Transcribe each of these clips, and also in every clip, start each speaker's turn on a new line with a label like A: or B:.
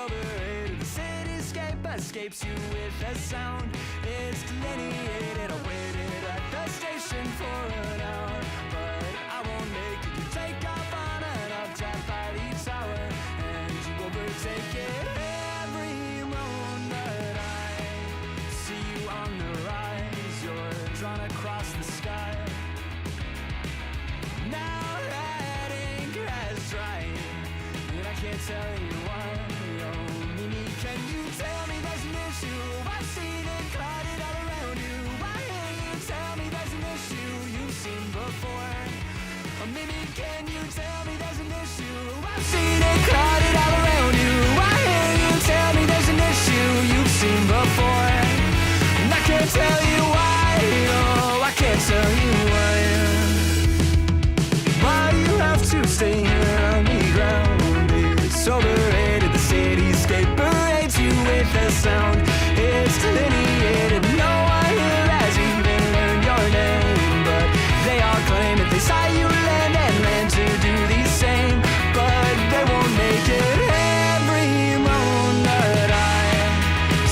A: overrated. The cityscape escapes you with a sound. It's delineated. I waited at the station for an hour, but I won't make it. You take off on an uptight by each hour, and you overtake it. Every moment I see you on the rise, you're drawn across the sky. Now that ink has dried, and I can't tell you why. Oh, Mimi, can you tell me there's an issue? I've seen it clouded all around you. Why can't you tell me there's an issue you've seen before? Oh, Mimi, can you tell me there's an issue? I've seen it clouded all around you. Why can't you tell me there's an issue you've seen before? And I can't tell you why. Oh, I can't tell you why. Why you have to stay here on the ground? It's overrated. The cityscape parades you with a sound. It's delineated. No one here has even learned your name, but they all claim that they saw you land and land to do the same, but they won't make it. Every moment I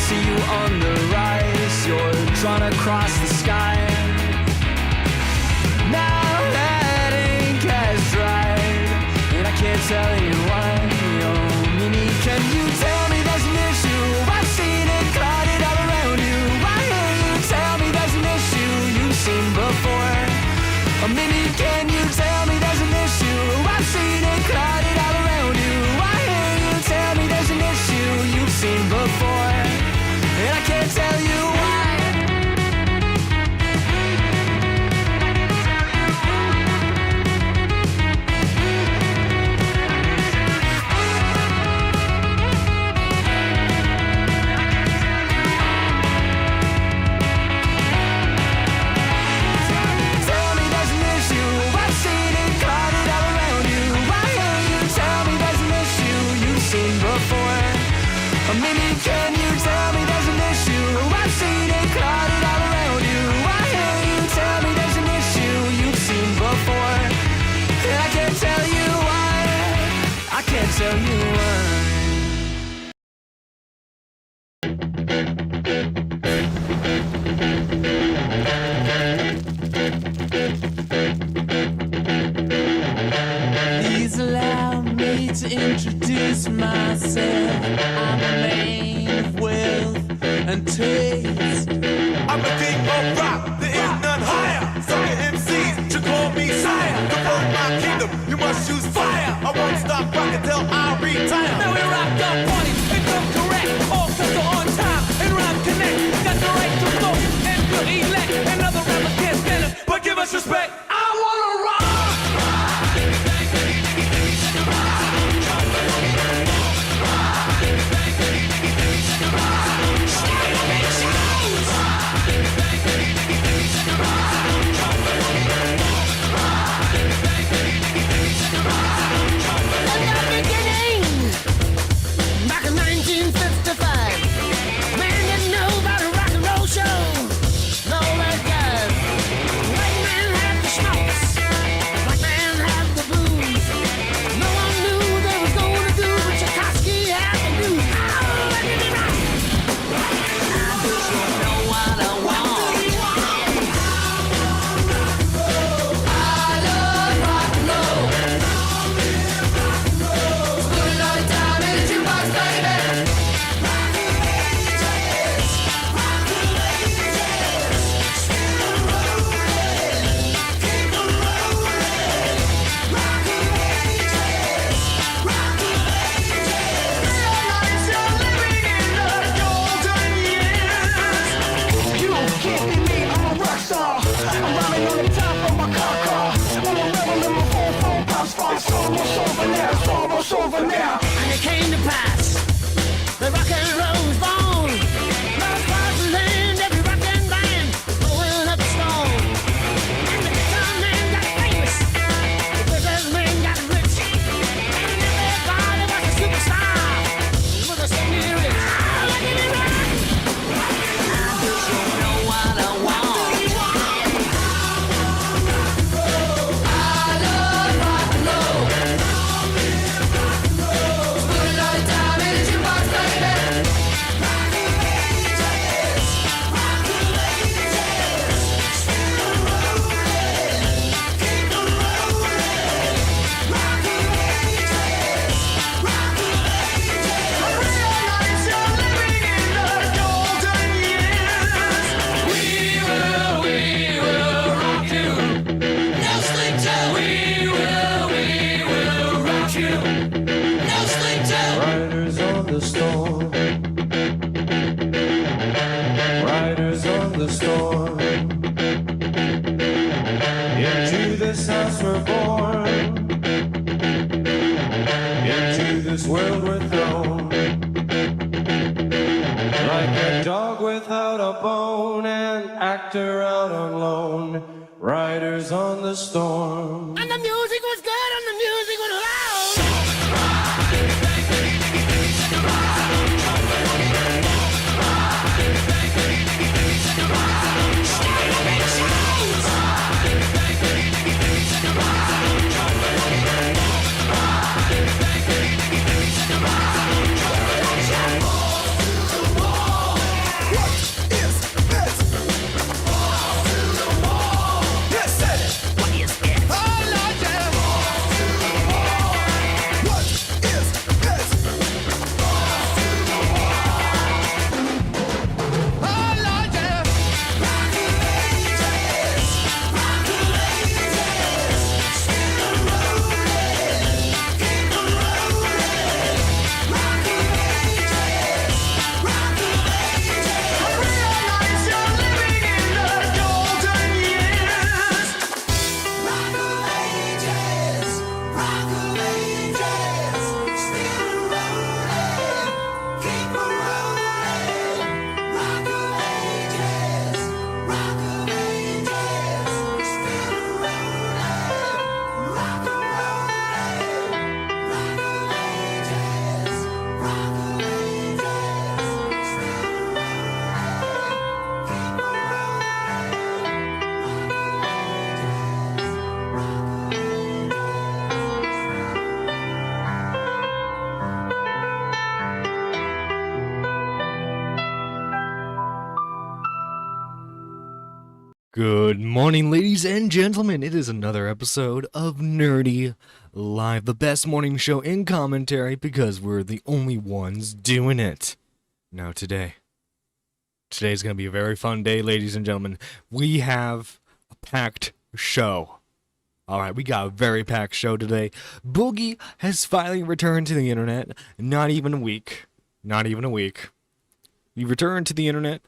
A: see you on the rise, you're drawn across the sky. Now that ink has dried, and I can't tell you why. Oh, Mimi, can you tell me there's an issue? I've seen it clouded all around you. Why can't you tell me there's an issue you've seen before? Oh, Mimi, can you tell me there's an issue? I've seen it clouded all around you. Why can't you tell me there's an issue you've seen before? And I can't tell you why. Maybe can you tell me there's an issue? I've seen it clouded all around you. Why can't you tell me there's an issue you've seen before? And I can't tell you why. I can't tell you why. Please allow me to introduce myself. I'm a man of wealth and taste.
B: I'm a king of rock, there is none higher. Sucker MCs should call me sire. To burn my kingdom, you must choose fire. I won't stop rocking till I retire.
C: Now we rock the party and come correct. All cuts are on time and rhyme connect. Got the right to flow and feel elect. And other rappers can't stand us, but give us respect. I wanna rock.
D: Back in 1955, man didn't know about a rock and roll show. No, that guy, white man had the smoke.
E: actor out on loan, riders on the storm.
D: And the music was good and the music was loud.
F: Good morning, ladies and gentlemen. It is another episode of Nerdy Live, the best morning show in commentary because we're the only ones doing it. Now today's going to be a very fun day, ladies and gentlemen. We have a packed show. Alright, we got a very packed show today. Boogie has finally returned to the internet. Not even a week. He returned to the internet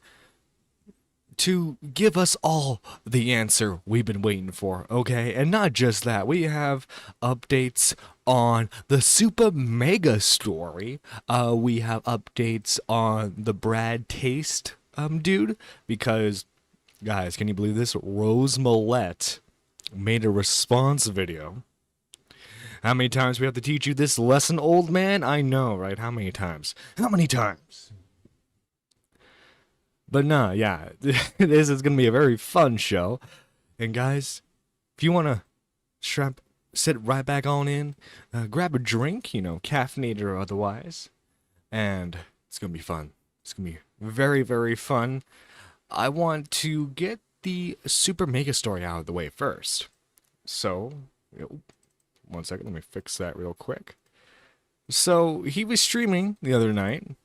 F: to give us all the answer we've been waiting for, okay? And not just that, we have updates on the Super Mega story. We have updates on the Brad Taste dude, because, guys, can you believe this? Rose Millette made a response video. How many times we have to teach you this lesson, old man? I know, right? How many times? But nah, yeah, this is going to be a very fun show. And guys, if you want to sit right back on in, grab a drink, caffeinated or otherwise, and it's going to be fun. It's going to be very, very fun. I want to get the Super Mega story out of the way first. So, one second, let me fix that real quick. So, he was streaming the other night,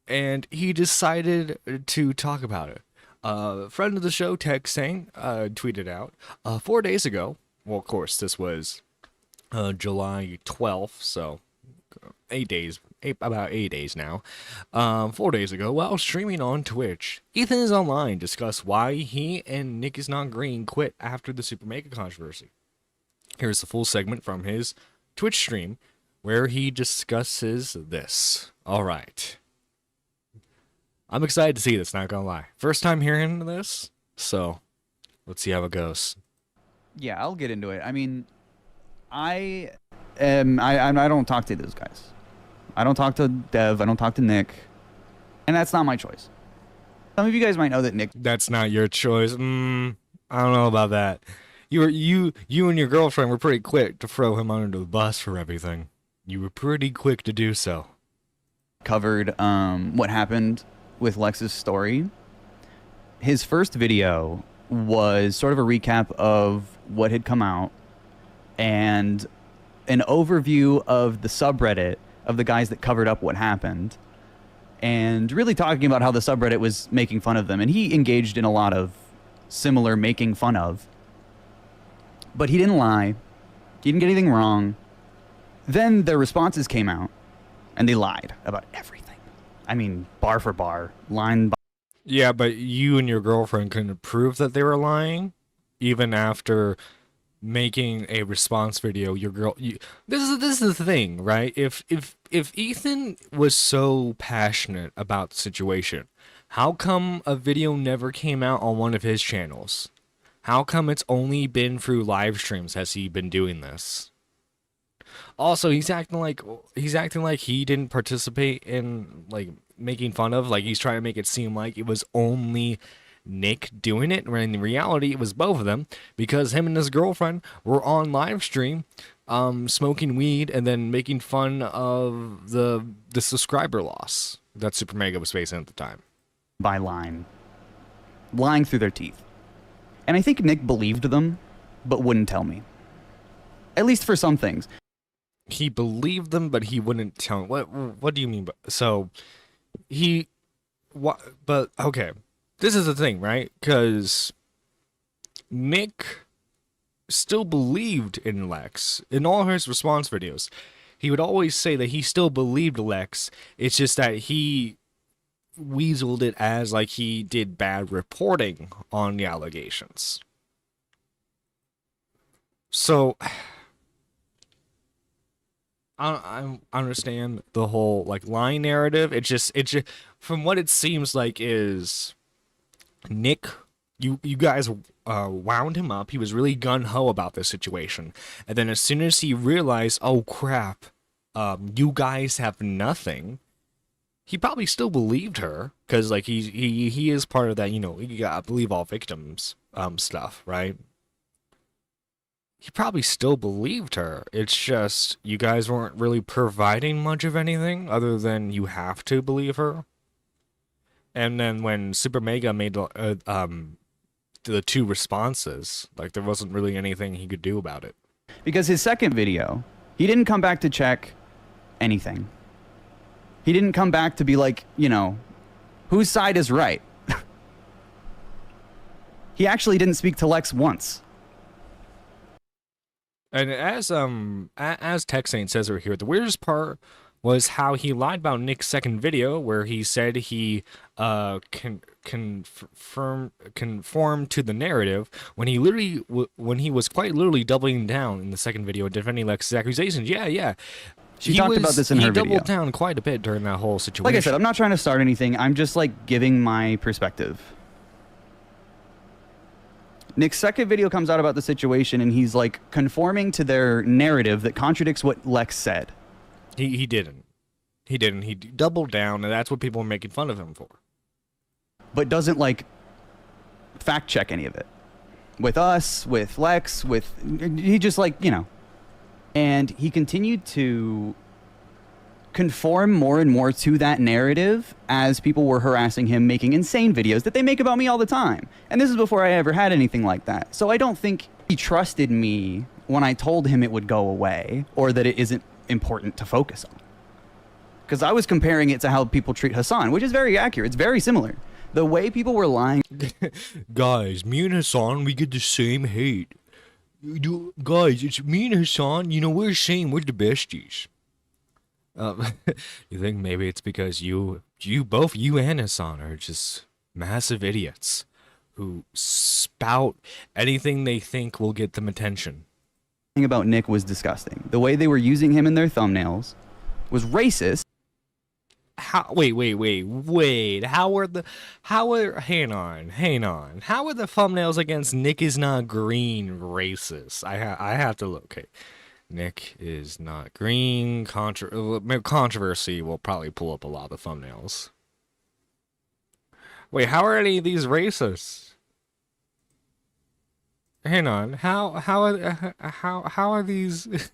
F: and he decided to talk about it. A friend of the show, Texane, tweeted out 4 days ago. Well, of course, this was July 12th, so 8 days, about 8 days now. 4 days ago, while streaming on Twitch, Ethan is online discussed why he and Nick is Not Green quit after the Super Mega controversy. Here's the full segment from his Twitch stream where he discusses this. All right. I'm excited to see this, not gonna lie. First time hearing this, so let's see how it goes.
G: Yeah, I'll get into it. I mean, I don't talk to those guys. I don't talk to Dev, I don't talk to Nick, and that's not my choice. Some of you guys might know that Nick...
F: That's not your choice. I don't know about that. You and your girlfriend were pretty quick to throw him under the bus for everything. You were pretty quick to do so.
G: Covered what happened with Lex's story. His first video was sort of a recap of what had come out and an overview of the subreddit of the guys that covered up what happened, and really talking about how the subreddit was making fun of them. And he engaged in a lot of similar making fun of, but he didn't lie, he didn't get anything wrong. Then their responses came out and they lied about everything. I mean, bar for bar, line by...
F: Yeah, but you and your girlfriend couldn't prove that they were lying, even after making a response video. This is the thing, right? If Ethan was so passionate about the situation, How come a video never came out on one of his channels? How come it's only been through live streams has he been doing this? Also, he's acting like he didn't participate in like making fun of, like he's trying to make it seem like it was only Nick doing it, when in reality it was both of them, because him and his girlfriend were on live stream smoking weed and then making fun of the subscriber loss that Super Mega was facing at the time.
G: By lying through their teeth. And I think Nick believed them, but wouldn't tell me. At least for some things.
F: He believed them, but he wouldn't tell me. What do you mean? So but okay, this is the thing, right? Because Nick still believed in Lex in all his response videos. He would always say that he still believed Lex. It's just that he weaseled it as like he did bad reporting on the allegations. So I understand the whole like lying narrative. It's just from what it seems like is Nick, you guys wound him up. He was really gun-ho about this situation, and then as soon as he realized, oh crap, you guys have nothing, he probably still believed her, because like he is part of that, you gotta believe all victims stuff, right? He probably still believed her. It's just you guys weren't really providing much of anything other than you have to believe her. And then when Super Mega made the two responses, like there wasn't really anything he could do about it.
G: Because his second video, he didn't come back to check anything. He didn't come back to be like, whose side is right? He actually didn't speak to Lex once.
F: And as Tech Saint says over here, the weirdest part was how he lied about Nick's second video, where he said he conformed to the narrative when he was quite literally doubling down in the second video and defending Lex's accusations. Yeah.
G: She talked about this in her video.
F: He doubled down quite a bit during that whole situation.
G: Like I said, I'm not trying to start anything. I'm just like giving my perspective. Nick's second video comes out about the situation, and he's like conforming to their narrative that contradicts what Lex said.
F: He didn't. He doubled down, and that's what people were making fun of him for.
G: But doesn't like fact check any of it. With us, with Lex, he just like, And he continued to conform more and more to that narrative as people were harassing him, making insane videos that they make about me all the time. And this is before I ever had anything like that. So I don't think he trusted me when I told him it would go away, or that it isn't important to focus on. Because I was comparing it to how people treat Hassan, which is very accurate. It's very similar. The way people were lying.
F: Guys, me and Hassan, we get the same hate. Guys, it's me and Hassan. We're the same. We're the besties. You think maybe it's because both you and Hassan are just massive idiots who spout anything they think will get them attention.
G: About Nick was disgusting. The way they were using him in their thumbnails was racist.
F: Wait. How are the thumbnails against Nick is not green racist? I have to look. Okay. Nick is not green. Controversy will probably pull up a lot of the thumbnails. Wait, how are any of these racist? Hang on. How are these?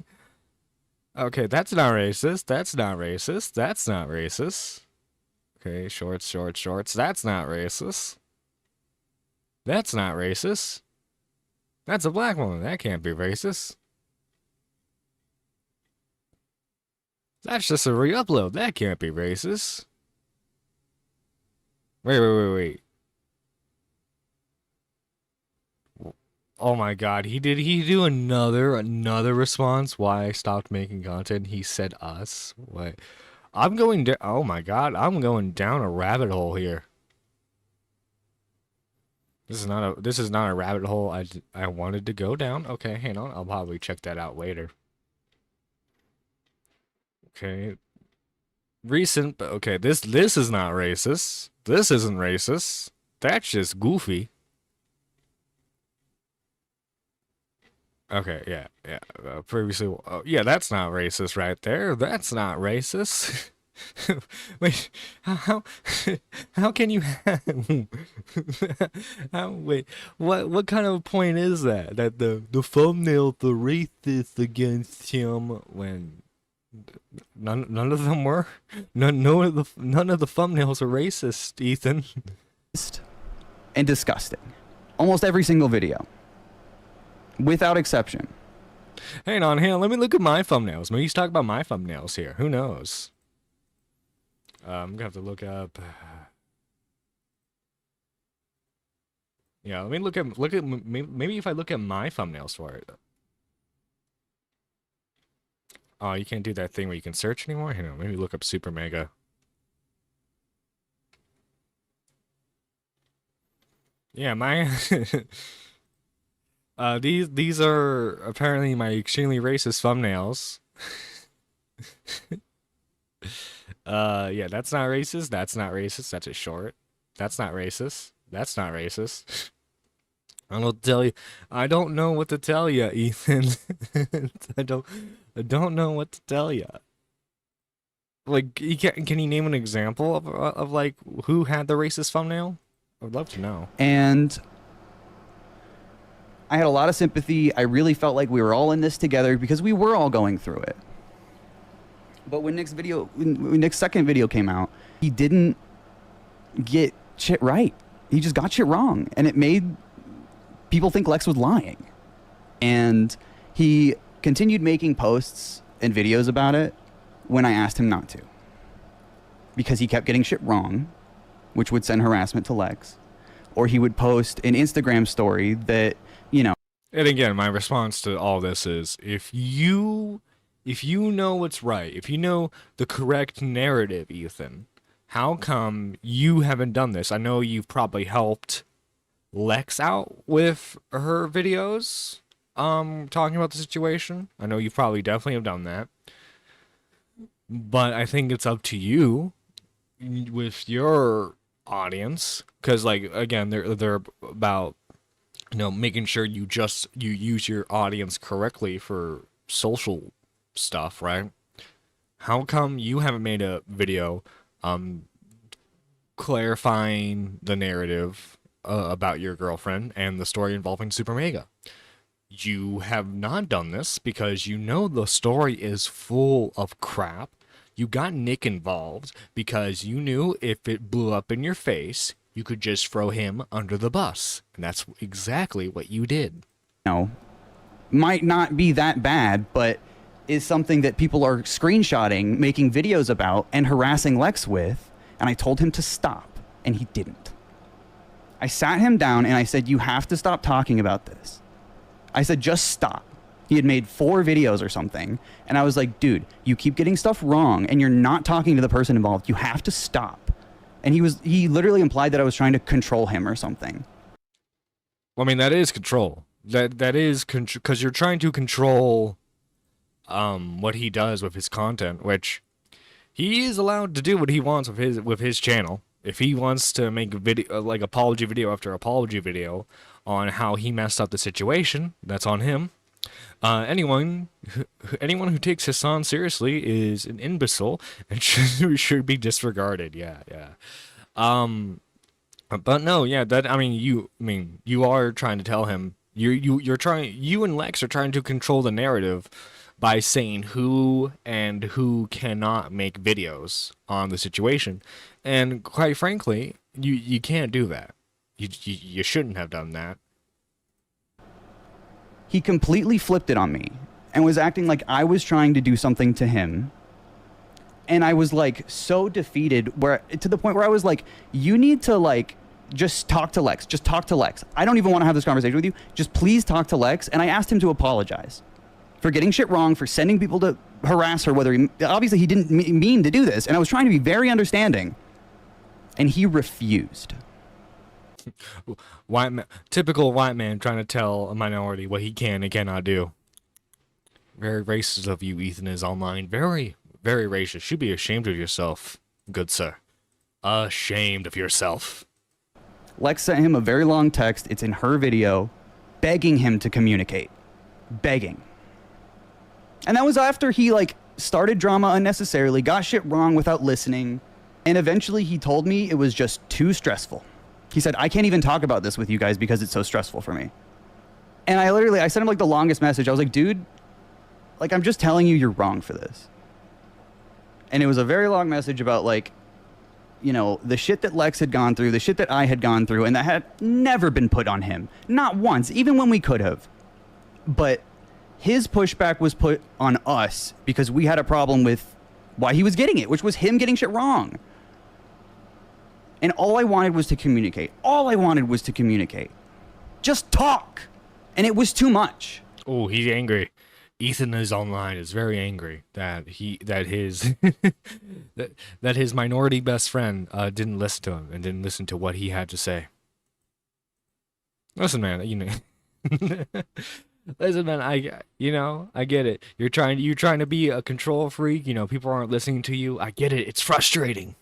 F: Okay, that's not racist. That's not racist. That's not racist. Okay, shorts. That's not racist. That's not racist. That's a black woman. That can't be racist. That's just a re-upload. That can't be racist. Wait. Oh my god, he do another response why I stopped making content? He said us. What? I'm going down. Oh my god, I'm going down a rabbit hole here. This is not a rabbit hole I wanted to go down. Okay, hang on. I'll probably check that out later. Okay. Recent, but okay, this is not racist. This isn't racist. That's just goofy. Okay, yeah. Previously, yeah, that's not racist right there. That's not racist. Wait, how how can you have, wait, what kind of point is that? That the thumbnails are racist against him when none of them were? None of the thumbnails are racist, Ethan.
G: And disgusting. Almost every single video. Without exception.
F: Hang on, let me look at my thumbnails. Maybe he's talking about my thumbnails here. Who knows? I'm gonna have to look up. Yeah, let me look at maybe if I look at my thumbnails for it. Oh, you can't do that thing where you can search anymore. Hang on, maybe look up Super Mega. Yeah, my these are apparently my extremely racist thumbnails. Yeah, that's not racist. That's not racist. That's a short. That's not racist. That's not racist. I don't tell you. I don't know what to tell you, Ethan. I don't know what to tell you. Like, can you name an example of like who had the racist thumbnail? I would love to know. And
G: I had a lot of sympathy. I really felt like we were all in this together because we were all going through it. But when Nick's second video came out, he didn't get shit right. He just got shit wrong. And it made people think Lex was lying. And he continued making posts and videos about it when I asked him not to. Because he kept getting shit wrong, which would send harassment to Lex. Or he would post an Instagram story that, you know.
F: And again, my response to all this is, if you know what's right, if you know the correct narrative, Ethan, how come you haven't done this? I know you've probably helped Lex out with her videos, talking about the situation. I know you probably definitely have done that. But I think it's up to you with your audience, because, like, again, they're about, you know, making sure you use your audience correctly for social stuff, right? How come you haven't made a video clarifying the narrative about your girlfriend and the story involving Super Mega? You have not done this because you know the story is full of crap. You got Nick involved because you knew if it blew up in your face, you could just throw him under the bus. And that's exactly what you did.
G: No, might not be that bad, but is something that people are screenshotting, making videos about, and harassing Lex with. And I told him to stop, and he didn't. I sat him down and I said, you have to stop talking about this. I said, just stop. He had made 4 videos or something. And I was like, dude, you keep getting stuff wrong and you're not talking to the person involved. You have to stop. And he literally implied that I was trying to control him or something.
F: Well, I mean, that is control. That is because you're trying to control what he does with his content, which he is allowed to do what he wants with his channel. If he wants to make a video, like apology video after apology video on how he messed up the situation, that's on him. Anyone who takes Hassan seriously is an imbecile and should be disregarded. Yeah. But no, yeah, you are trying to tell him you and Lex are trying to control the narrative by saying who and who cannot make videos on the situation. And quite frankly, you can't do that. You shouldn't have done that.
G: He completely flipped it on me and was acting like I was trying to do something to him. And I was like so defeated to the point where I was like, you need to like just talk to Lex. Just talk to Lex. I don't even want to have this conversation with you. Just please talk to Lex. And I asked him to apologize for getting shit wrong, for sending people to harass her, obviously he didn't mean to do this. And I was trying to be very understanding. And he refused.
F: Typical white man trying to tell a minority what he can and cannot do. Very racist of you, Ethan, is online. Very, very racist. Should be ashamed of yourself, good sir. ashamed of yourself.
G: Lex sent him a very long text. It's in her video, begging him to communicate. Begging. And that was after he, like, started drama unnecessarily, got shit wrong without listening, and eventually he told me it was just too stressful. He said, I can't even talk about this with you guys because it's so stressful for me. And I sent him, like, the longest message. I was like, dude, like, I'm just telling you you're wrong for this. And it was a very long message about, like, you know, the shit that Lex had gone through, the shit that I had gone through, and that had never been put on him. Not once, even when we could have. But his pushback was put on us because we had a problem with why he was getting it, which was him getting shit wrong. And all I wanted was to communicate. All I wanted was to communicate. Just talk. And it was too much.
F: Oh, he's angry. Ethan is online, is very angry that his that his minority best friend didn't listen to him and didn't listen to what he had to say. Listen, man, you know. Listen, man, I get it. You're trying to be a control freak. You know, people aren't listening to you. I get it. It's frustrating.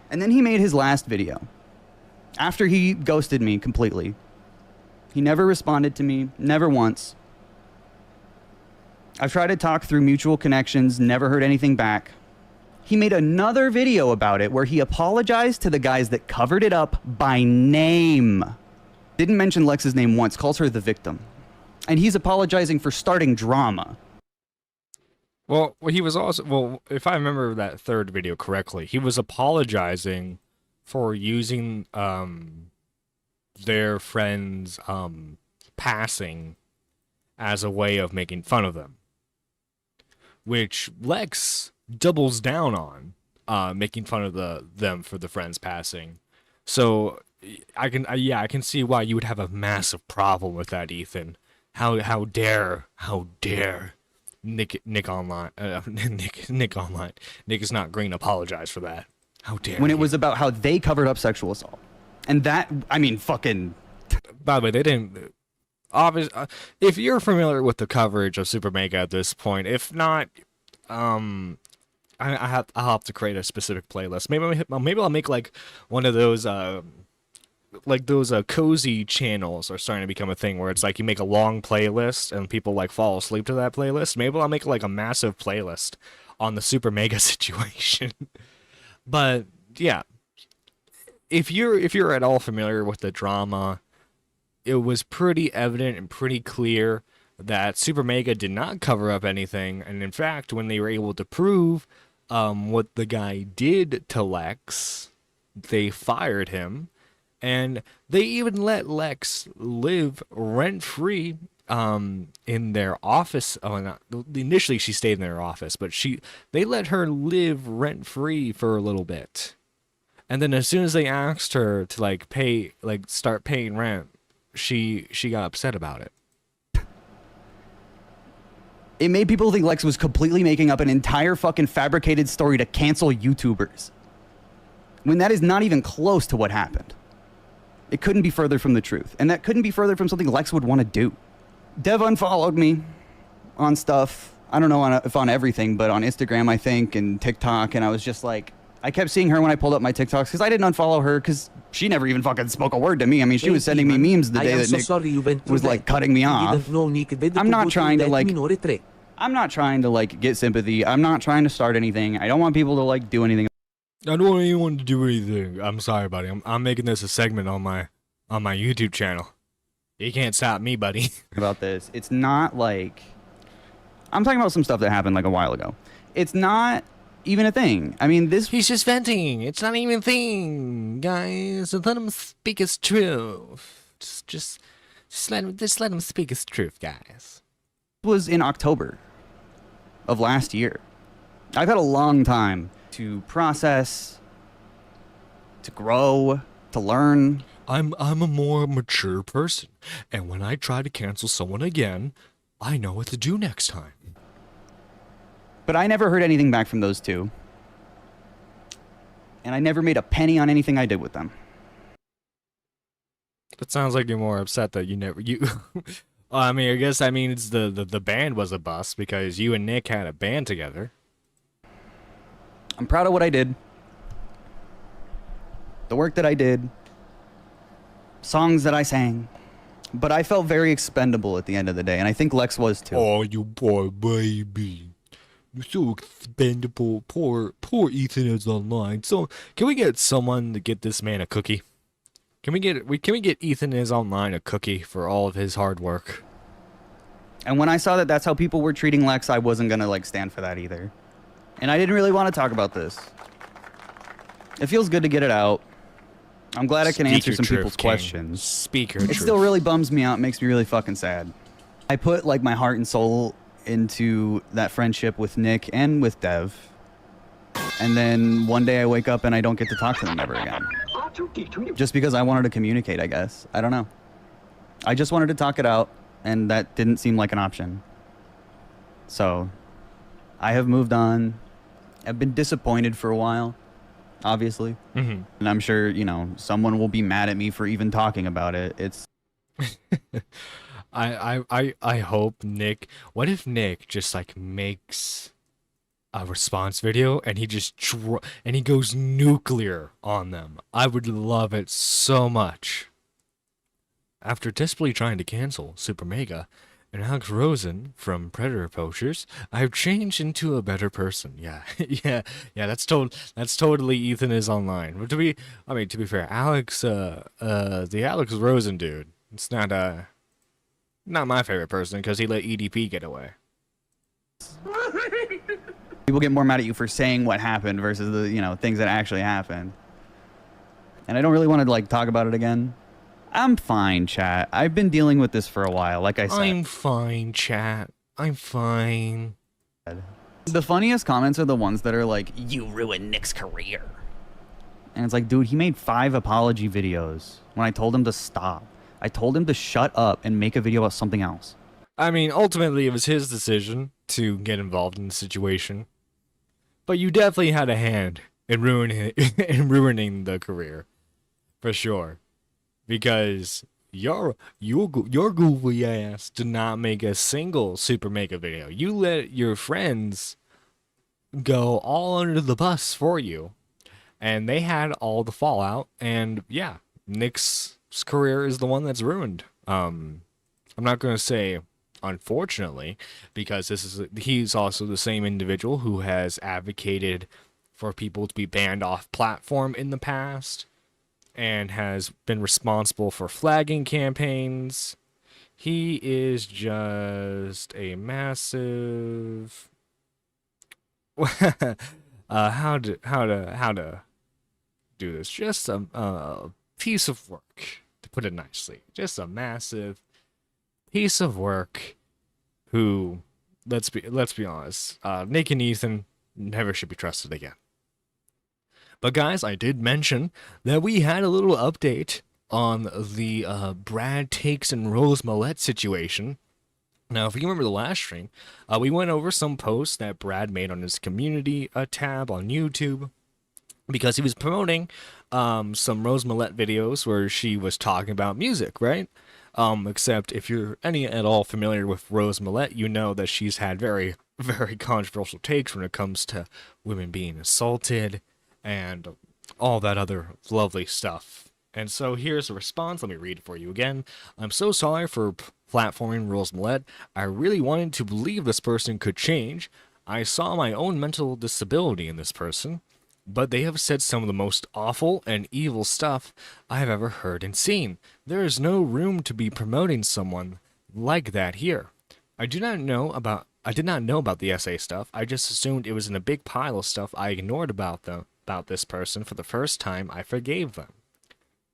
G: And then he made his last video. After he ghosted me completely. He never responded to me, never once. I've tried to talk through mutual connections, never heard anything back. He made another video about it where he apologized to the guys that covered it up by name. Didn't mention Lex's name once, calls her the victim. And he's apologizing for starting drama.
F: Well, he was also, well, if I remember that third video correctly, he was apologizing for using their friend's passing as a way of making fun of them. Which Lex doubles down on, making fun of them for the friend's passing. So I can see why you would have a massive problem with that, Ethan. How dare Nick online Nick is not going to apologize for that. How dare
G: when
F: he?
G: It was about how they covered up sexual assault. And that, I mean, fucking...
F: By the way, they didn't... if you're familiar with the coverage of Super Mega at this point, if not, I'll have to create a specific playlist. Maybe I'll make like one of those cozy channels are starting to become a thing where it's like you make a long playlist and people like fall asleep to that playlist. Maybe I'll make like a massive playlist on the Super Mega situation. But yeah, if you're at all familiar with the drama, it was pretty evident and pretty clear that Super Mega did not cover up anything, and in fact, when they were able to prove what the guy did to Lex, they fired him, and they even let Lex live rent-free in their office. Initially, she stayed in their office, but they let her live rent-free for a little bit, and then as soon as they asked her to start paying rent, she got upset about it.
G: It made people think Lex was completely making up an entire fucking fabricated story to cancel YouTubers. When that is not even close to what happened. It couldn't be further from the truth. And that couldn't be further from something Lex would want to do. Dev unfollowed me on stuff. I don't know if on everything, but on Instagram, I think, and TikTok. And I was just like, I kept seeing her when I pulled up my TikToks because I didn't unfollow her because she never even fucking spoke a word to me. I mean, she was sending me memes the day that Nick was like cutting me off. I'm not trying to like get sympathy. I'm not trying to start anything. I don't want people to like do anything.
F: I don't want anyone to do anything. I'm sorry, buddy. I'm making this a segment on my YouTube channel. You can't stop me, buddy.
G: About this. It's not like... I'm talking about some stuff that happened like a while ago. It's not even a thing. I mean, this...
F: He's just venting. It's not even a thing, guys. Let him speak his truth. Just let him speak his truth, guys.
G: Was in October of last year. I've had a long time to process, to grow, to learn.
F: I'm a more mature person, and when I try to cancel someone again, I know what to do next time.
G: But I never heard anything back from those two. And I never made a penny on anything I did with them.
F: It sounds like you're more upset that I mean, I guess that means the band was a bust because you and Nick had a band together.
G: I'm proud of what I did. the work that I did, songs that I sang, but I felt very expendable at the end of the day, and I think Lex was too.
F: Oh, you poor baby. You're so expendable. Poor Ethan is online. So, can we get someone to get this man a cookie? Can we get Ethan is online a cookie for all of his hard work?
G: And when I saw that that's how people were treating Lex, I wasn't gonna like stand for that either. And I didn't really want to talk about this. It feels good to get it out. I'm glad I can answer some people's questions.
F: Speak your
G: It
F: truth.
G: still really bums me out, makes me really fucking sad. I put like my heart and soul into that friendship with Nick and with Dev. And then one day I wake up and I don't get to talk to them ever again. Just because I wanted to communicate, I guess. I don't know. I just wanted to talk it out, and that didn't seem like an option. So, I have moved on. I've been disappointed for a while, obviously.
F: Mm-hmm.
G: And I'm sure, you know, someone will be mad at me for even talking about it. It's...
F: I hope Nick... What if Nick just, like, makes a response video and he just and he goes nuclear on them? I would love it so much. After desperately trying to cancel Super Mega and Alex Rosen from Predator Poachers, I've changed into a better person. Yeah, yeah. That's totally Ethan is online. But to be fair, Alex, the Alex Rosen dude, it's not my favorite person because he let EDP get away.
G: People get more mad at you for saying what happened versus the, you know, things that actually happened. And I don't really want to like talk about it again. I'm fine, chat. I've been dealing with this for a while, like I said.
F: I'm fine, chat. I'm fine.
G: The funniest comments are the ones that are like, you ruined Nick's career. And it's like, dude, he made 5 apology videos when I told him to stop. I told him to shut up and make a video about something else.
F: I mean, ultimately, it was his decision to get involved in the situation. But you definitely had a hand in ruining the career. For sure. Because your goofy ass did not make a single Super Mega video. You let your friends go all under the bus for you. And they had all the fallout. And yeah, Nick's career is the one that's ruined. I'm not going to say unfortunately, because he's also the same individual who has advocated for people to be banned off platform in the past and has been responsible for flagging campaigns. He is just a massive how to do this, just a piece of work, to put it nicely. Just a massive piece of work who, let's be honest, Nick and Ethan never should be trusted again. But guys, I did mention that we had a little update on the Brad Takes and Rose Millette situation. Now, if you remember the last stream, we went over some posts that Brad made on his community tab on YouTube, because he was promoting some Rose Millette videos where she was talking about music, right? Except if you're any at all familiar with Rose Millette, you know that she's had very, very controversial takes when it comes to women being assaulted and all that other lovely stuff. And so here's a response. Let me read it for you again. I'm so sorry for platforming Rose Millette. I really wanted to believe this person could change. I saw my own mental disability in this person, but they have said some of the most awful and evil stuff I have ever heard and seen. There is no room to be promoting someone like that here. I did not know about the SA stuff. I just assumed it was in a big pile of stuff I ignored about this person. For the first time, I forgave them.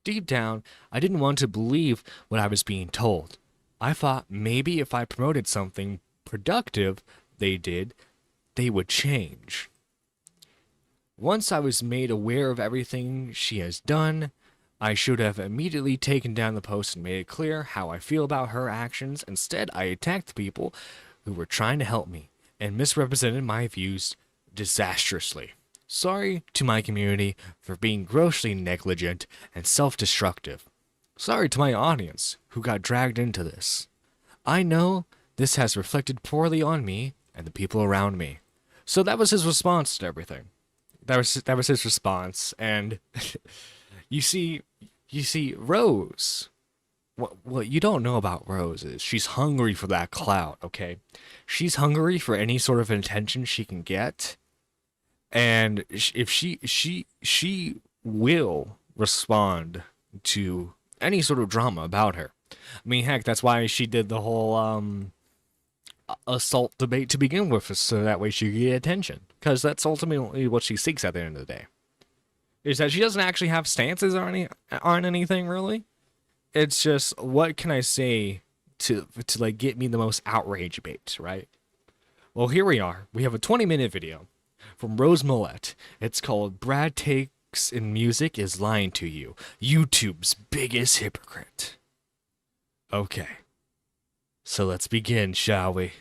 F: Deep down, I didn't want to believe what I was being told. I thought maybe if I promoted something productive they did, they would change. Once I was made aware of everything she has done, I should have immediately taken down the post and made it clear how I feel about her actions. Instead, I attacked people who were trying to help me and misrepresented my views disastrously. Sorry to my community for being grossly negligent and self-destructive. Sorry to my audience who got dragged into this. I know this has reflected poorly on me and the people around me. So that was his response to everything. That was his response, and You see, Rose. What you don't know about Rose is she's hungry for that clout. Okay, she's hungry for any sort of attention she can get, and if she will respond to any sort of drama about her. I mean, heck, that's why she did the whole assault debate to begin with, so that way she could get attention. Because that's ultimately what she seeks at the end of the day. Is that she doesn't actually have stances on anything really. It's just, what can I say to like get me the most outrage bait, right? Well, here we are. We have a 20-minute video from Rose Millette. It's called "Brad Takes in Music is Lying to You, YouTube's Biggest Hypocrite." Okay. So let's begin, shall we?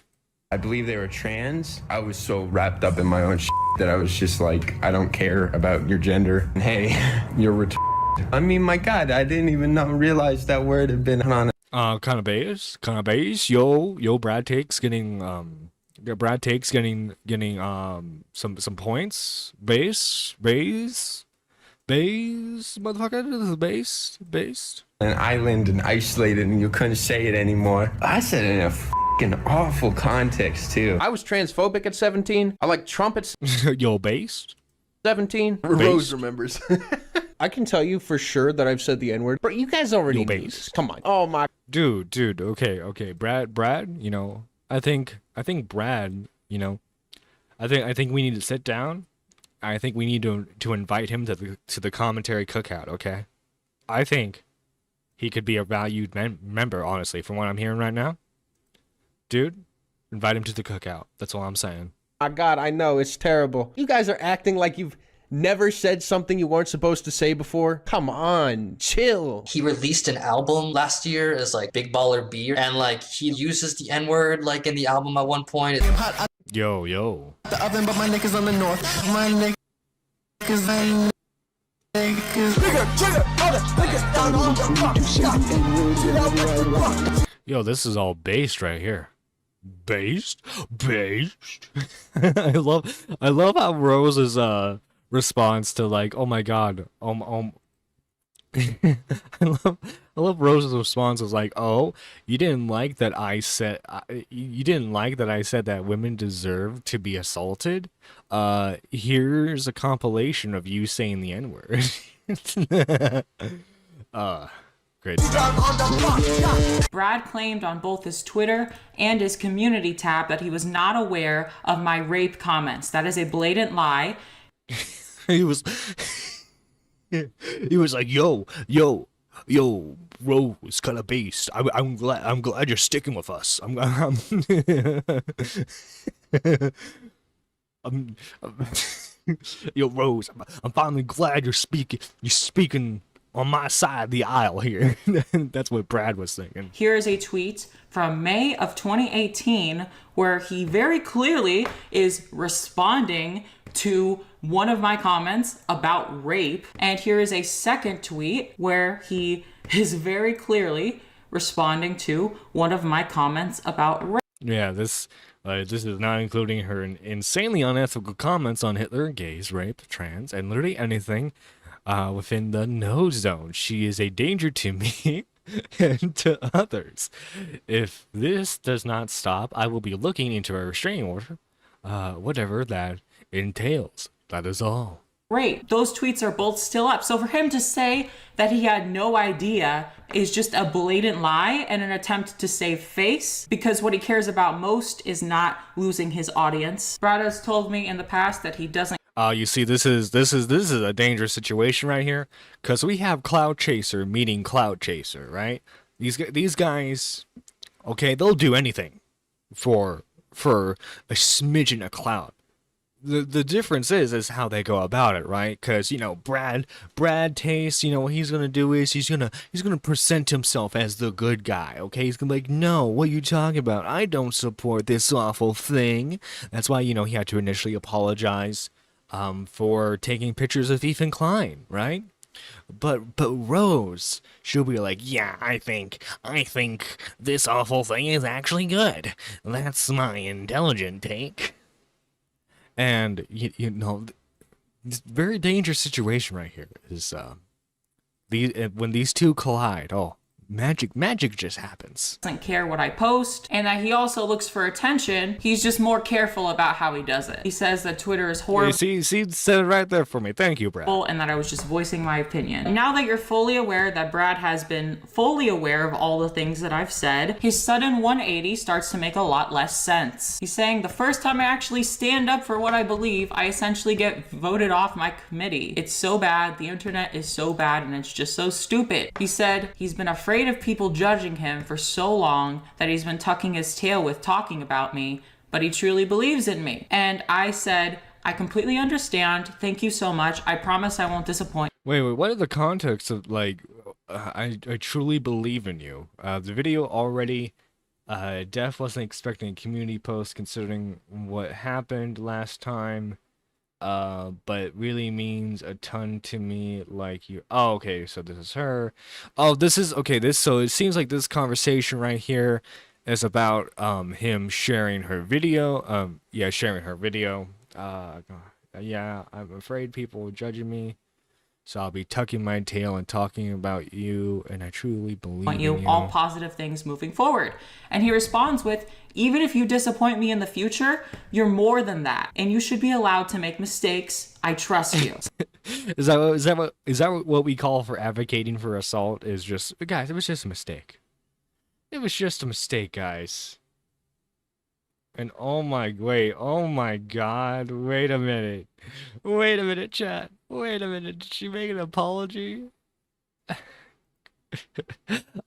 H: I believe they were trans. I was so wrapped up in my own that I was just like, I don't care about your gender. Hey, you're I mean, my God, I didn't even realize that word had been on.
F: Kind of base. Yo, Brad Takes getting some points. Base, motherfucker, this is based.
H: An island and isolated, and you couldn't say it anymore. I said it in a fucking awful context too.
I: I was transphobic at 17. I like Trump at
F: Yo, based.
I: 17. Rose remembers. I can tell you for sure that I've said the N-word. But you guys already knew this. Come on. Oh my.
F: Dude. Okay. Brad. You know, I think Brad. You know, I think we need to sit down. I think we need to invite him to the commentary cookout. Okay. I think he could be a valued member. Honestly, from what I'm hearing right now, dude, invite him to the cookout. That's all I'm saying.
I: My God, I know it's terrible. You guys are acting like you've never said something you weren't supposed to say before. Come on, chill.
J: He released an album last year as like Big Baller B, and like he uses the N-word like in the album at one point.
F: Yo.
D: The oven, but my niggas on the north. My niggas on
F: Yo, this is all based right here. Based. I love how Rose's response to like, oh my God, I love Rose's response was like, oh, you didn't like that I said that women deserve to be assaulted. Here's a compilation of you saying the N-word. Great.
K: Brad claimed on both his Twitter and his community tab that he was not aware of my rape comments. That is a blatant lie.
F: He was like, yo, Rose, kind of based. I'm glad you're sticking with us. Yo, Rose, I'm finally glad you're speaking on my side of the aisle here. That's what Brad was thinking.
K: Here is a tweet from May of 2018 where he very clearly is responding to one of my comments about rape. And here is a second tweet where he is very clearly responding to one of my comments about rape.
F: Yeah, this is not including her insanely unethical comments on Hitler, gays, rape, trans, and literally anything within the no zone. She is a danger to me and to others. If this does not stop, I will be looking into a restraining order, whatever that entails. That is all.
K: Rape. Those tweets are both still up. So for him to say that he had no idea is just a blatant lie and an attempt to save face, because what he cares about most is not losing his audience. Brad has told me in the past that he doesn't.
F: You see, this is a dangerous situation right here, because we have Cloud Chaser meeting Cloud Chaser, right? These guys, okay, they'll do anything for a smidgen of clout. The difference is how they go about it, right? Because, you know, Brad Taste, you know, what he's gonna do is he's gonna present himself as the good guy, okay? He's gonna be like, no, what are you talking about? I don't support this awful thing. That's why, you know, he had to initially apologize for taking pictures of Ethan Klein, right? But Rose, she'll be like, yeah, I think this awful thing is actually good. That's my intelligent take. And you know, this very dangerous situation right here is when these two collide, oh, magic just happens.
K: Doesn't care what I post, and that he also looks for attention. He's just more careful about how he does it. He says that Twitter is horrible.
F: See, said it right there for me. Thank you, Brad.
K: And that I was just voicing my opinion. Now that you're fully aware that Brad has been fully aware of all the things that I've said, his sudden 180 starts to make a lot less sense. He's saying the first time I actually stand up for what I believe, I essentially get voted off my committee. It's so bad, the internet is so bad, and it's just so stupid. He said he's been afraid of people judging him for so long that he's been tucking his tail with talking about me, but he truly believes in me. And I said, I completely understand. Thank you so much. I promise I won't disappoint.
F: Wait, what are the context of, like, I truly believe in you? The video already, Def wasn't expecting a community post considering what happened last time, but it really means a ton to me, like you. Oh, okay, so this is her. Oh, this is, okay, so it seems like this conversation right here is about, him sharing her video, sharing her video. Yeah, I'm afraid people are judging me, so I'll be tucking my tail and talking about you, and I truly believe in you.
K: All positive things moving forward. And he responds with, even if you disappoint me in the future, you're more than that, and you should be allowed to make mistakes. I trust you.
F: Is that what we call for advocating for assault? Is just, guys, it was just a mistake. It was just a mistake, guys. And oh my god, wait a minute, chat, wait a minute, did she make an apology?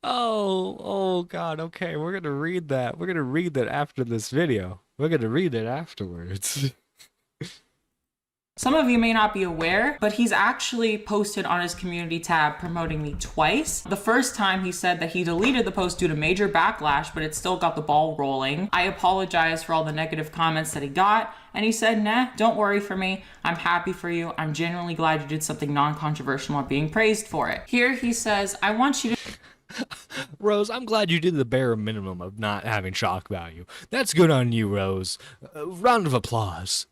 F: oh god, okay, we're gonna read that after this video, we're gonna read it afterwards.
K: Some of you may not be aware, but he's actually posted on his community tab promoting me twice. The first time he said that he deleted the post due to major backlash, but it still got the ball rolling. I apologize for all the negative comments that he got, and he said, nah, don't worry for me. I'm happy for you. I'm genuinely glad you did something non-controversial and being praised for it. Here he says, I want you to...
F: Rose, I'm glad you did the bare minimum of not having shock value. That's good on you, Rose. Round of applause.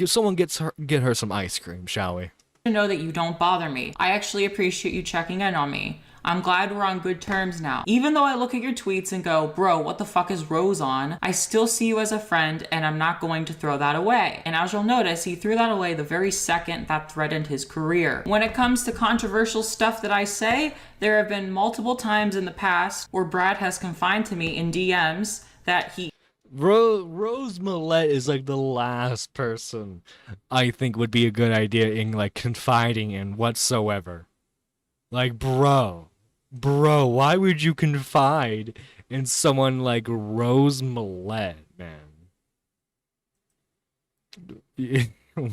F: Someone get her some ice cream, shall we?
K: To know that you don't bother me. I actually appreciate you checking in on me. I'm glad we're on good terms now. Even though I look at your tweets and go, bro, what the fuck is Rose on? I still see you as a friend, and I'm not going to throw that away. And as you'll notice, he threw that away the very second that threatened his career. When it comes to controversial stuff that I say, there have been multiple times in the past where Brad has confined to me in DMs that he...
F: Rose Millette is like the last person I think would be a good idea in like confiding in whatsoever. Like, bro, why would you confide in someone like Rose Millette, man?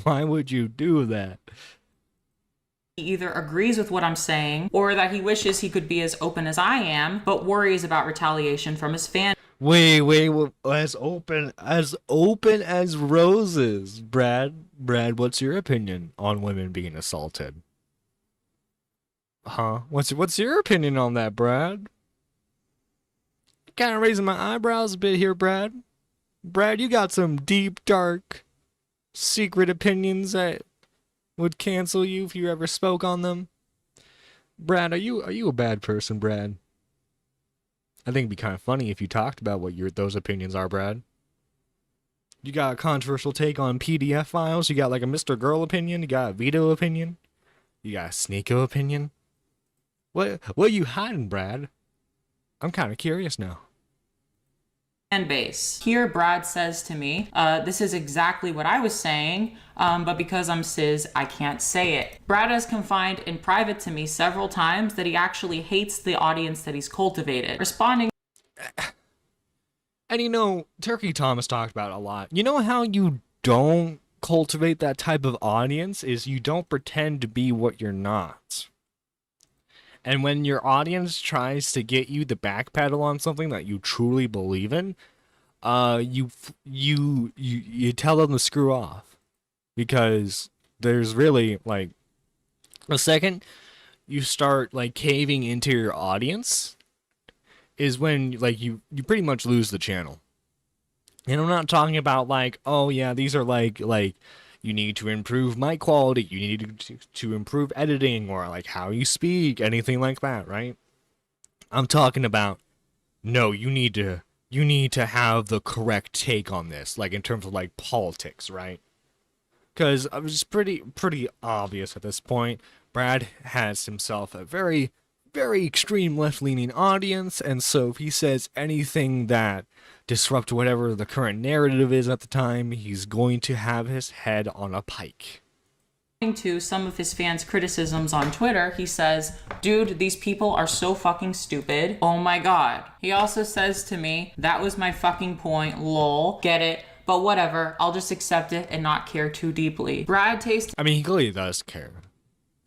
F: Why would you do that?
K: He either agrees with what I'm saying or that he wishes he could be as open as I am, but worries about retaliation from his fans.
F: Wait, as open as roses, Brad, what's your opinion on women being assaulted? Huh? What's your opinion on that, Brad? Kind of raising my eyebrows a bit here, Brad. Brad, you got some deep, dark, secret opinions that would cancel you if you ever spoke on them. Brad, are you a bad person, Brad? I think it'd be kind of funny if you talked about what those opinions are, Brad. You got a controversial take on PDF files? You got like a Mr. Girl opinion? You got a veto opinion? You got a Sneeko opinion? What are you hiding, Brad? I'm kind of curious now.
K: Fan base. Here, Brad says to me, this is exactly what I was saying, but because I'm cis, I can't say it. Brad has confined in private to me several times that he actually hates the audience that he's cultivated. Responding...
F: And you know, Turkey Thomas talked about it a lot. You know how you don't cultivate that type of audience is you don't pretend to be what you're not. And when your audience tries to get you to backpedal on something that you truly believe in, you tell them to screw off. Because there's really, like, the second you start, like, caving into your audience is when, like, you pretty much lose the channel. And I'm not talking about, like, oh, yeah, these are, like, you need to improve mic quality, you need to improve editing, or like how you speak, anything like that, right? I'm talking about, no, you need to have the correct take on this, like in terms of like politics, right? Because it was pretty obvious at this point. Brad has himself a very, very extreme left-leaning audience, and so if he says anything that disrupts whatever the current narrative is at the time, he's going to have his head on a pike.
K: To some of his fans' criticisms on Twitter, he says, "Dude, these people are so fucking stupid. Oh my god." He also says to me, "That was my fucking point, lol. Get it? But whatever, I'll just accept it and not care too deeply." Brad tastes
F: I mean, he clearly does care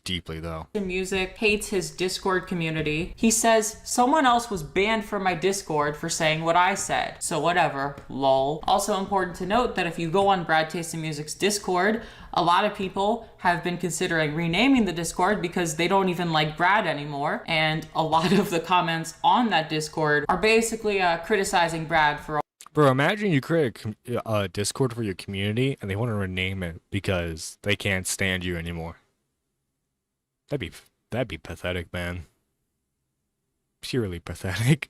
F: deeply, though.
K: music, hates his Discord community. He says, "Someone else was banned from my Discord for saying what I said. So whatever, lol." Also important to note that if you go on Brad Taste in Music's Discord, a lot of people have been considering renaming the Discord because they don't even like Brad anymore. And a lot of the comments on that Discord are basically criticizing Brad for...
F: Bro, imagine you create a Discord for your community and they want to rename it because they can't stand you anymore. That'd be pathetic, man. Purely pathetic.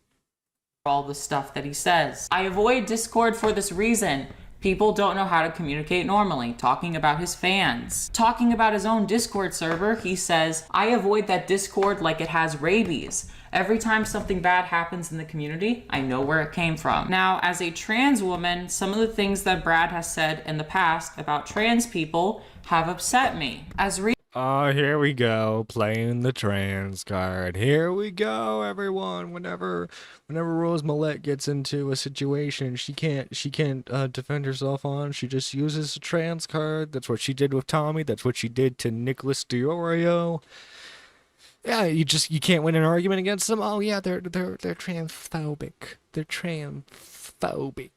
K: all the stuff that he says. I avoid Discord for this reason. People don't know how to communicate normally. Talking about his fans. Talking about his own Discord server, he says, "I avoid that Discord like it has rabies. Every time something bad happens in the community, I know where it came from." Now, as a trans woman, some of the things that Brad has said in the past about trans people have upset me.
F: Oh, here we go, playing the trans card. Here we go, everyone. Whenever Rose Millette gets into a situation she can't defend herself on, she just uses a trans card. That's what she did with Tommy. That's what she did to Nicholas Diorio. Yeah, you can't win an argument against them. Oh yeah, they're transphobic. They're transphobic.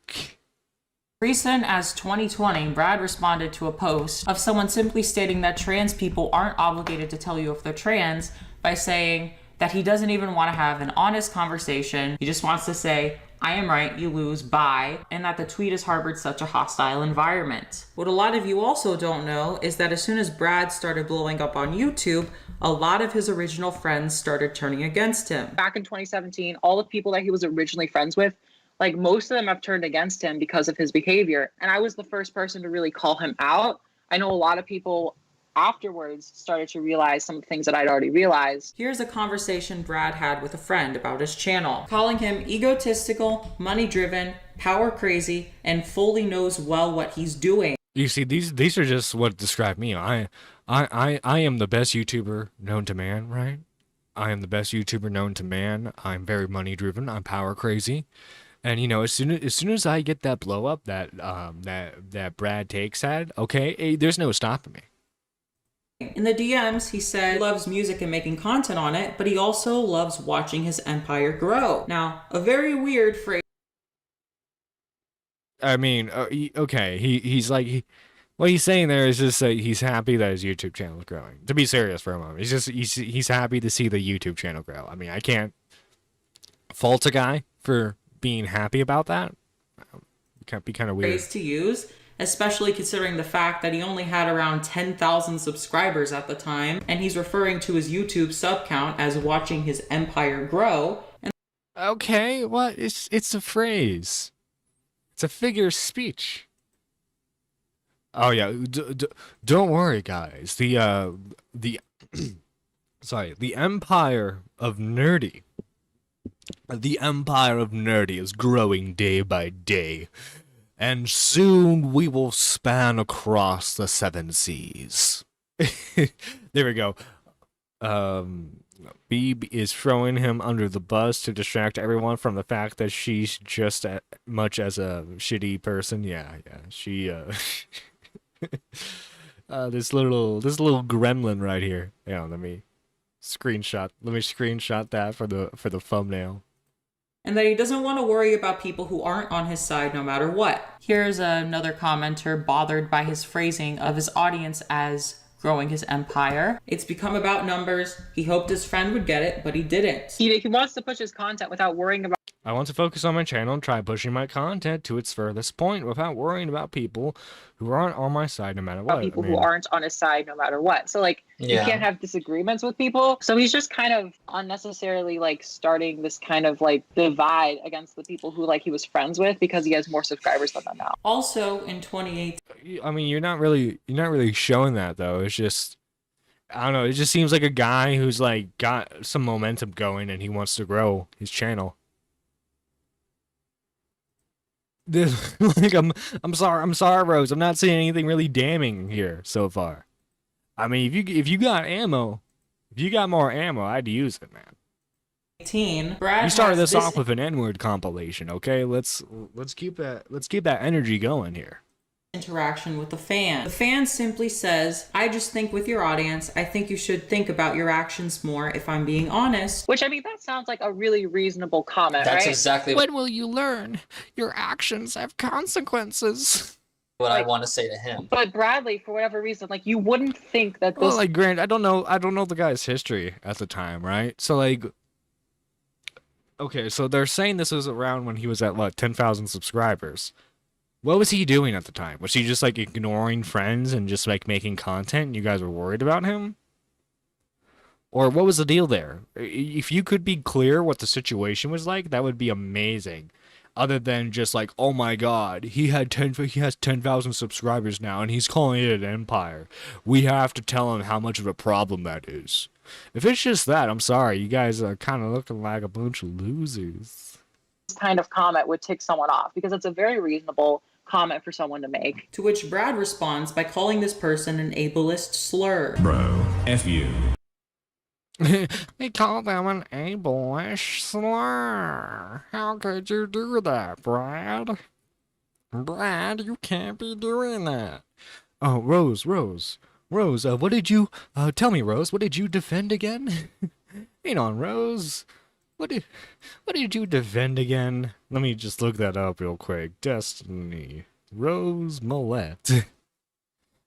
K: Recent as 2020, Brad responded to a post of someone simply stating that trans people aren't obligated to tell you if they're trans by saying that he doesn't even want to have an honest conversation. He just wants to say, "I am right, you lose, bye," and that the tweet has harbored such a hostile environment. What a lot of you also don't know is that as soon as Brad started blowing up on YouTube, a lot of his original friends started turning against him.
L: Back in 2017, all the people that he was originally friends with, like most of them have turned against him because of his behavior. And I was the first person to really call him out. I know a lot of people afterwards started to realize some of the things that I'd already realized.
K: Here's a conversation Brad had with a friend about his channel, calling him egotistical, money-driven, power crazy, and fully knows well what he's doing.
F: You see, these are just what describe me. I am the best YouTuber known to man, right? I am the best YouTuber known to man. I'm very money-driven. I'm power crazy. And you know, as soon as I get that blow up that Brad Takes had, okay, there's no stopping me.
K: In the DMs, he said he loves music and making content on it, but he also loves watching his empire grow. Now, a very weird phrase.
F: I mean, okay, he's like, what he's saying there is just he's happy that his YouTube channel is growing. To be serious for a moment, he's happy to see the YouTube channel grow. I mean, I can't fault a guy for being happy about that. It can't be kind of weird
K: to use, especially considering the fact that he only had around 10,000 subscribers at the time, and he's referring to his YouTube sub count as watching his empire grow. And
F: okay, what? It's a phrase. It's a figure of speech. Oh yeah, don't worry, guys. The sorry, the empire of Nerdy. The empire of Nerdy is growing day by day, and soon we will span across the 7 seas. There we go. B is throwing him under the bus to distract everyone from the fact that she's just as much as a shitty person. Yeah, she this little gremlin right here. Yeah, let me screenshot that for the thumbnail.
K: And that he doesn't want to worry about people who aren't on his side no matter what. Here's another commenter bothered by his phrasing of his audience as growing his empire. It's become about numbers. He hoped his friend would get it, but he didn't.
L: He wants to push his content without worrying about...
F: I want to focus on my channel and try pushing my content to its furthest point without worrying about people who aren't on my side no matter what.
L: People who aren't on his side no matter what. So like you can't have disagreements with people. So he's just kind of unnecessarily like starting this kind of like divide against the people who like he was friends with because he has more subscribers than them now.
K: Also in 2018,
F: I mean, you're not really showing that though. It's just, I don't know, it just seems like a guy who's like got some momentum going and he wants to grow his channel. Like I'm sorry, Rose. I'm not seeing anything really damning here so far. I mean, if you got ammo, if you got more ammo, I'd use it, man.
K: Brad
F: you started this off with an N-word compilation, okay? Let's keep that energy going here.
K: Interaction with the fan. The fan simply says, I just think with your audience, I think you should think about your actions more if I'm being honest.
L: Which, I mean, that sounds like a really reasonable comment,
J: That's
L: right?
J: exactly
F: When will you learn? Your actions have consequences.
J: what I want to say to him.
L: But Bradley, for whatever reason, like you wouldn't think that this
F: Well, like, Grant, I don't know the guy's history at the time, right? So, like, okay, so they're saying this was around when he was at, what, 10,000 subscribers. What was he doing at the time? Was he just, like, ignoring friends and just, like, making content and you guys were worried about him? Or what was the deal there? If you could be clear what the situation was like, that would be amazing. Other than just like, oh my god, he has 10,000 subscribers now and he's calling it an empire. We have to tell him how much of a problem that is. If it's just that, I'm sorry, you guys are kind of looking like a bunch of losers.
L: This kind of comment would tick someone off because it's a very reasonable comment for someone to make.
K: To which Brad responds by calling this person an ableist slur.
M: Bro, F you.
F: He called them an ableish slur. How could you do that, Brad? Brad, you can't be doing that. Oh, Rose, what did you, tell me, Rose, what did you defend again? Hang on, Rose. What did you defend again? Let me just look that up real quick. Destiny. Rose Millette.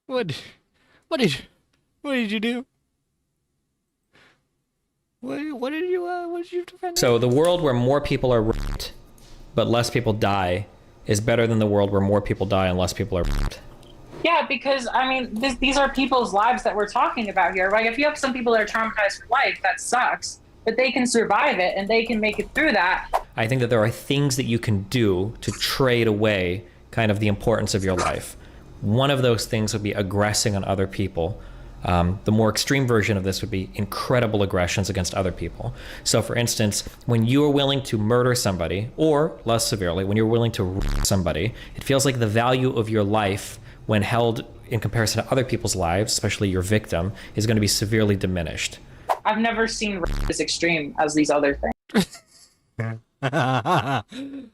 F: What did you do? What did you defend?
N: So the world where more people are raped, but less people die, is better than the world where more people die and less people are raped.
L: Yeah, because, I mean, these are people's lives that we're talking about here, right? If you have some people that are traumatized for life, that sucks. But they can survive it and they can make it through that.
N: I think that there are things that you can do to trade away kind of the importance of your life. One of those things would be aggressing on other people. The more extreme version of this would be incredible aggressions against other people. So for instance, when you are willing to murder somebody, or less severely, when you're willing to rape somebody, it feels like the value of your life when held in comparison to other people's lives, especially your victim, is going to be severely diminished.
L: I've never seen rape as extreme as these other things.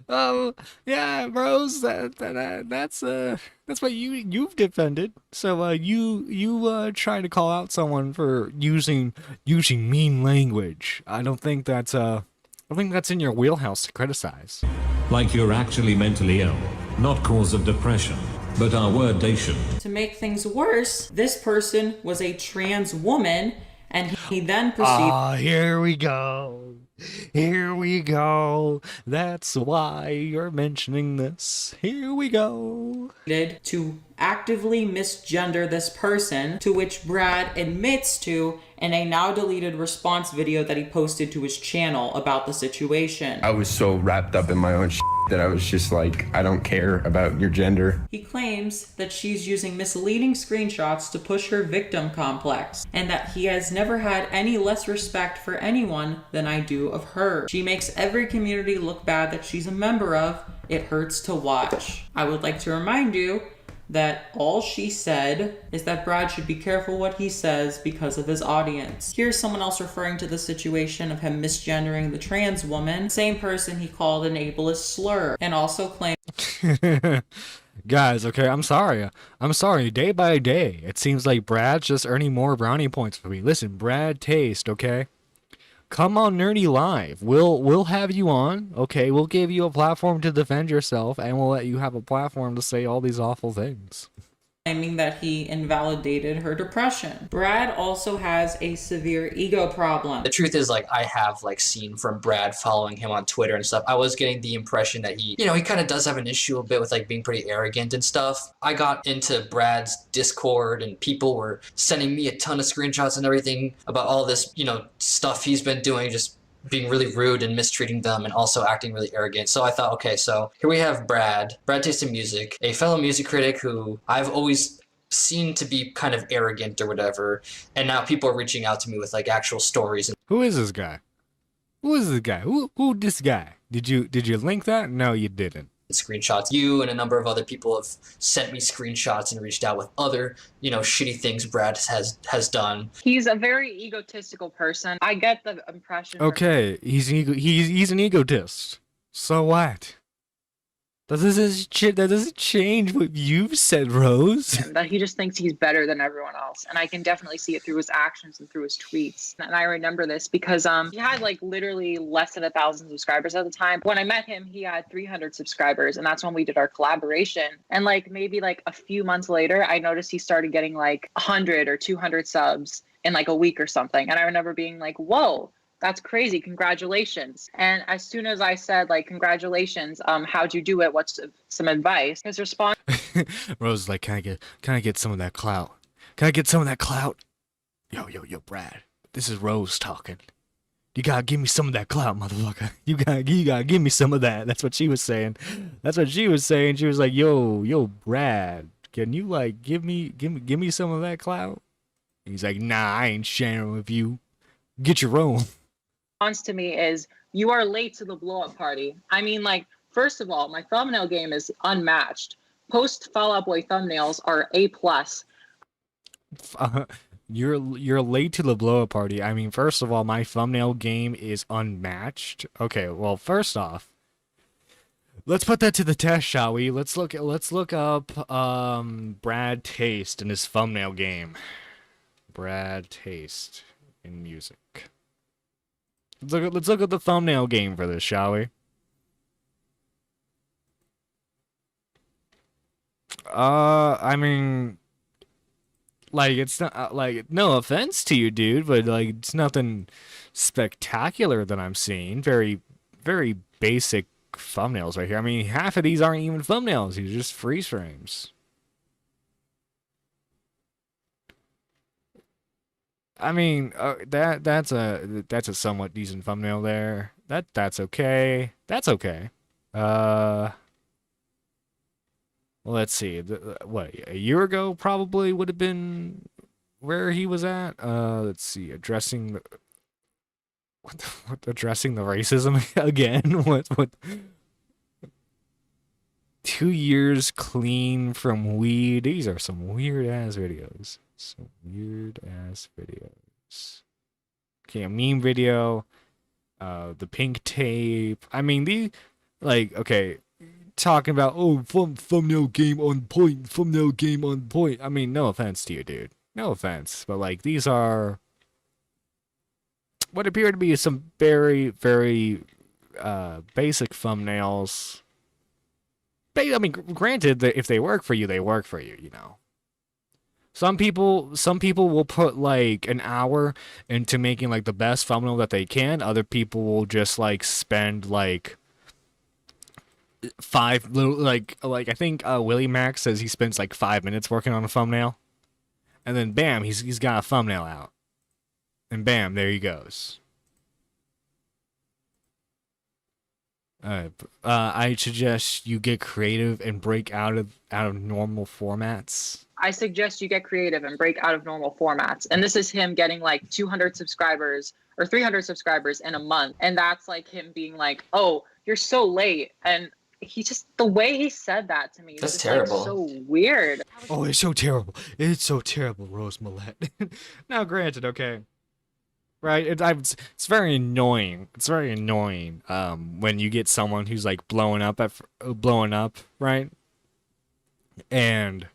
F: Oh yeah, Rose. That's what you've defended. So you trying to call out someone for using mean language. I don't think that's in your wheelhouse to criticize.
M: Like you're actually mentally ill, not cause of depression, but our wordation.
K: To make things worse, this person was a trans woman, and he then proceeded.
F: Ah, here we go. Here we go. That's why you're mentioning this. Here we go.
K: To actively misgender this person, to which Brad admits to in a now deleted response video that he posted to his channel about the situation.
H: I was so wrapped up in my own that I was just like, I don't care about your gender.
K: He claims that she's using misleading screenshots to push her victim complex, and that he has never had any less respect for anyone than I do of her. She makes every community look bad that she's a member of. It hurts to watch. I would like to remind you that all she said is that Brad should be careful what he says because of his audience. Here's someone else referring to the situation of him misgendering the trans woman, same person he called an ableist slur, and also claimed
F: Guys, okay, I'm sorry. Day by day, it seems like Brad's just earning more brownie points for me. Listen, Brad Taste, okay? Come on Nerdy Live. We'll have you on, okay? We'll give you a platform to defend yourself, and we'll let you have a platform to say all these awful things.
K: claiming that he invalidated her depression. Brad also has a severe ego problem.
J: The truth is, like, I have like seen from Brad following him on Twitter and stuff, I was getting the impression that he kind of does have an issue a bit with like being pretty arrogant and stuff. I got into Brad's Discord and people were sending me a ton of screenshots and everything about all this, stuff he's been doing, just being really rude and mistreating them and also acting really arrogant. So I thought, okay, so here we have Brad Tastes in Music, a fellow music critic who I've always seen to be kind of arrogant or whatever, and now people are reaching out to me with like actual stories.
F: Who is this guy? Who this guy? Did you link that? No, you didn't.
J: Screenshots. You and a number of other people have sent me screenshots and reached out with other, shitty things Brad has done.
L: He's a very egotistical person. I get the impression.
F: Okay, he's an egotist. So what? That doesn't change what you've said, Rose.
L: That he just thinks he's better than everyone else. And I can definitely see it through his actions and through his tweets. And I remember this because he had like literally less than 1,000 subscribers at the time. When I met him, he had 300 subscribers. And that's when we did our collaboration. And like maybe like a few months later, I noticed he started getting like 100 or 200 subs in like a week or something. And I remember being like, whoa. That's crazy. Congratulations. And as soon as I said, like, congratulations, how'd you do it? What's some advice? His response.
F: Rose is like, can I get some of that clout? Can I get some of that clout? Yo, Brad. This is Rose talking. You gotta give me some of that clout, motherfucker. You gotta give me some of that. That's what she was saying. She was like, yo, Brad, can you like give me some of that clout? And he's like, nah, I ain't sharing with you. Get your own.
L: Response to me is, you are late to the blow up party. I mean, like, first of all, my thumbnail game is unmatched. Post Fall Out Boy thumbnails are A+.
F: You're late to the blow up party. I mean, first of all, my thumbnail game is unmatched. Okay, well, first off, let's put that to the test, shall we? Let's look up Brad Taste and his thumbnail game. Brad Taste in music. Let's look at the thumbnail game for this, shall we? I mean, like, it's not like, no offense to you, dude, but like, it's nothing spectacular that I'm seeing. Very, very basic thumbnails right here. I mean, half of these aren't even thumbnails; these are just freeze frames. I mean, that's a somewhat decent thumbnail there. That's okay. That's okay. Well, let's see. What, a year ago probably would have been where he was at. Let's see. Addressing the addressing the racism again. What? 2 years clean from weed. These are some weird ass videos. Some weird ass videos. Okay, a meme video. The pink tape. I mean, okay, talking about, oh, thumbnail game on point. Thumbnail game on point. I mean, no offense to you, dude. No offense. But, like, these are what appear to be some very, very basic thumbnails. I mean, granted, that if they work for you, they work for you, you know. Some people will put like an hour into making like the best thumbnail that they can. Other people will just like spend like 5 little like I think Willie Max says he spends like 5 minutes working on a thumbnail, and then bam, he's got a thumbnail out, and bam, there he goes. I suggest you get creative and break out of normal formats.
L: I suggest you get creative and break out of normal formats. And this is him getting like 200 subscribers or 300 subscribers in a month. And that's like him being like, oh, you're so late. And he just, the way he said that to me,
J: that's terrible.
L: Like so weird.
F: Oh, it's so terrible. It's so terrible, Rose Millette. Now, granted, okay. Right, it's very annoying. It's very annoying when you get someone who's like blowing up, right? And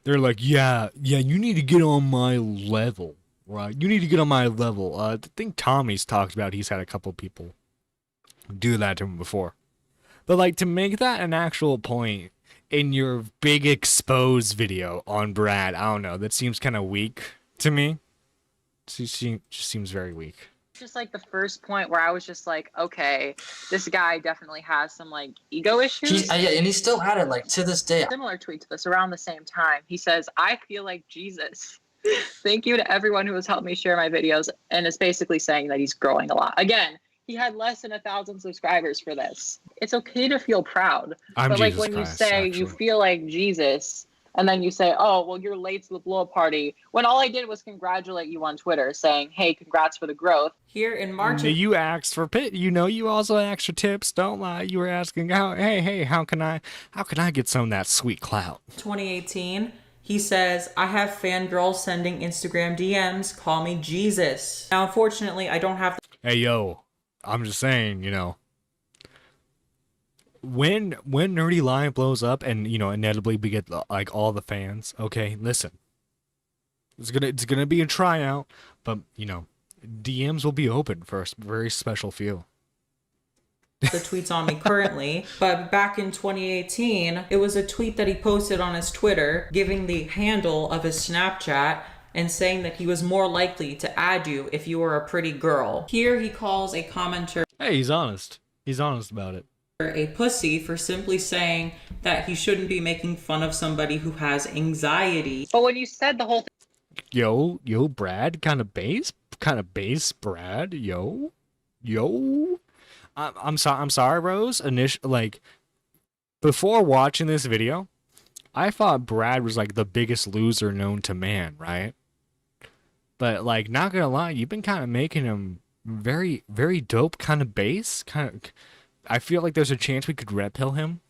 F: they're like, yeah, you need to get on my level, right? You need to get on my level. I think Tommy's talked about he's had a couple people do that to him before. But like, to make that an actual point, in your big expose video on Brad. I don't know. That seems kind of weak to me. Just seems very weak.
L: Just like the first point where I was just like, okay, this guy definitely has some like ego issues.
J: Yeah, and he's still at it like to this day.
L: Similar tweet to this around the same time. He says, I feel like Jesus. Thank you to everyone who has helped me share my videos, and is basically saying that he's growing a lot. Again, he had less than 1,000 subscribers for this. It's okay to feel proud. But like when you say you feel like Jesus, and then you say, oh, well, you're late to the blow up party, when all I did was congratulate you on Twitter saying, hey, congrats for the growth.
K: Here in March,
F: you asked for you also asked for tips. Don't lie. You were asking how can I get some of that sweet clout?
K: 2018, he says, I have fangirls sending Instagram DMs, call me Jesus. Now, unfortunately, I don't have...
F: Hey, yo, I'm just saying, when Nerdy Live blows up and, inevitably we get, like, all the fans, okay, listen. It's gonna be a tryout, but, DMs will be open for a very special few.
K: The tweets on me currently, but back in 2018, it was a tweet that he posted on his Twitter, giving the handle of his Snapchat and saying that he was more likely to add you if you were a pretty girl. Here he calls a commenter...
F: Hey, he's honest. He's honest about it.
K: ...a pussy for simply saying that he shouldn't be making fun of somebody who has anxiety.
L: But when you said the whole thing...
F: Yo, Brad, kind of bass, Brad, yo. I'm sorry, Rose. Before watching this video, I thought Brad was like the biggest loser known to man, right? But like, not gonna lie, you've been kind of making him very, very dope kind of bass. I feel like there's a chance we could red pill him,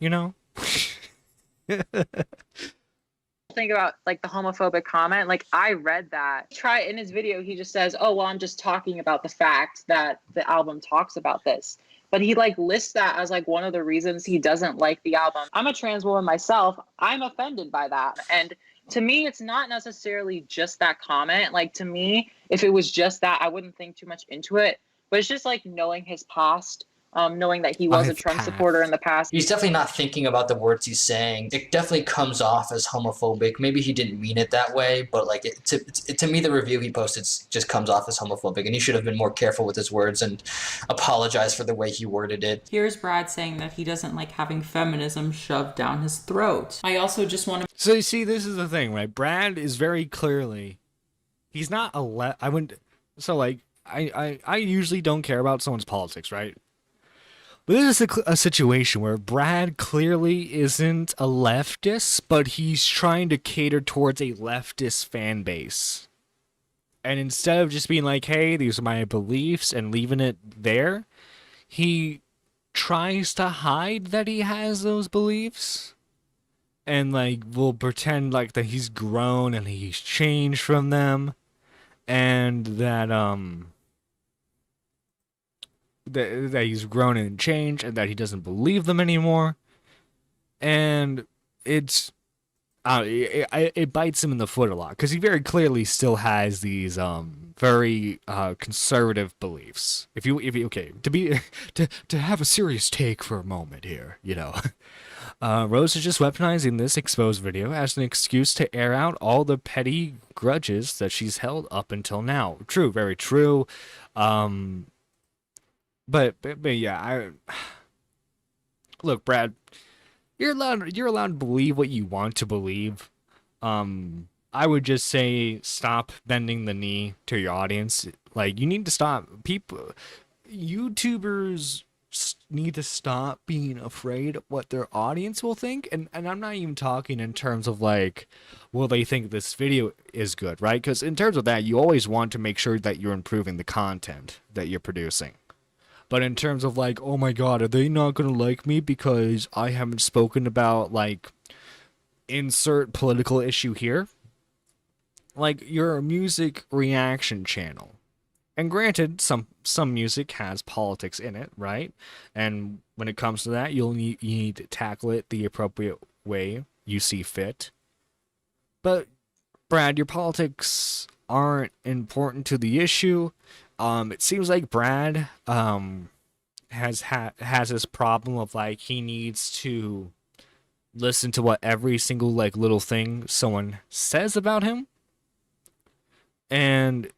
L: Think about like the homophobic comment, like I read that. In his video he just says, oh well, I'm just talking about the fact that the album talks about this, but he like lists that as like one of the reasons he doesn't like the album. I'm a trans woman myself. I'm offended by that, and to me it's not necessarily just that comment. Like to me, if it was just that, I wouldn't think too much into it, but it's just like knowing his past, knowing that he was a Trump supporter in the past.
J: He's definitely not thinking about the words he's saying. It definitely comes off as homophobic. Maybe he didn't mean it that way, but like to me, the review he posted just comes off as homophobic, and he should have been more careful with his words and apologize for the way he worded it.
K: Here's Brad saying that he doesn't like having feminism shoved down his throat. I also just want to...
F: So you see, this is the thing, right? Brad is very clearly... He's not I usually don't care about someone's politics, right? But this is a situation where Brad clearly isn't a leftist, but he's trying to cater towards a leftist fan base. And instead of just being like, hey, these are my beliefs and leaving it there, he tries to hide that he has those beliefs. And like will pretend like that he's grown and he's changed from them. And that that he's grown and changed, and that he doesn't believe them anymore, and it bites him in the foot a lot because he very clearly still has these very conservative beliefs. If you okay to have a serious take for a moment here, Rose is just weaponizing this exposed video as an excuse to air out all the petty grudges that she's held up until now. True, very true. But yeah, look, Brad, you're allowed to believe what you want to believe. I would just say stop bending the knee to your audience. Like, you need to stop. YouTubers need to stop being afraid of what their audience will think. And I'm not even talking in terms of like, will they think this video is good, right? Because in terms of that, you always want to make sure that you're improving the content that you're producing. But in terms of like, oh my god, are they not going to like me because I haven't spoken about like insert political issue here? Like, you're a music reaction channel. And granted, some music has politics in it, right? And when it comes to that, you need to tackle it the appropriate way you see fit. But Brad, your politics aren't important to the issue. It seems like Brad has this problem of like he needs to listen to what every single like little thing someone says about him, and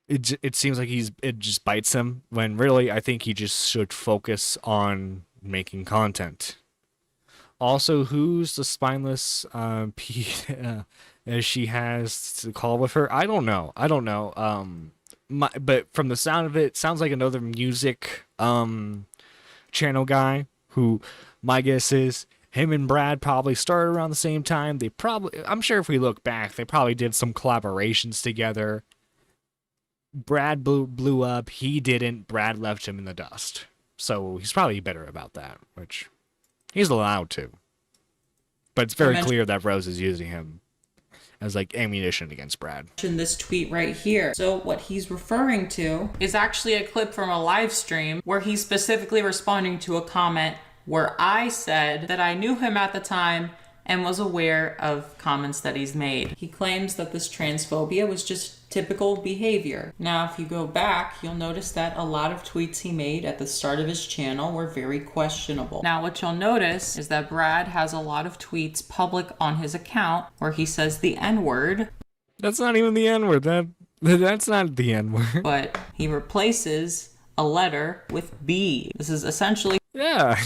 F: it seems like it just bites him, when really I think he just should focus on making content. Also, who's the spineless as she has to call with her? I don't know. But from the sound of it, it sounds like another music channel guy who, my guess is, him and Brad probably started around the same time. I'm sure if we look back, they probably did some collaborations together. Brad blew up. He didn't. Brad left him in the dust. So he's probably bitter about that, which he's allowed to. But it's very clear that Rose is using him as like ammunition against Brad.
K: In this tweet right here. So what he's referring to is actually a clip from a live stream where he's specifically responding to a comment where I said that I knew him at the time and was aware of comments that he's made. He claims that this transphobia was just typical behavior. Now, if you go back, you'll notice that a lot of tweets he made at the start of his channel were very questionable. Now, what you'll notice is that Brad has a lot of tweets public on his account where he says the N-word.
F: That's not even the N-word. That's not the N-word.
K: But he replaces a letter with B. This is essentially...
F: Yeah.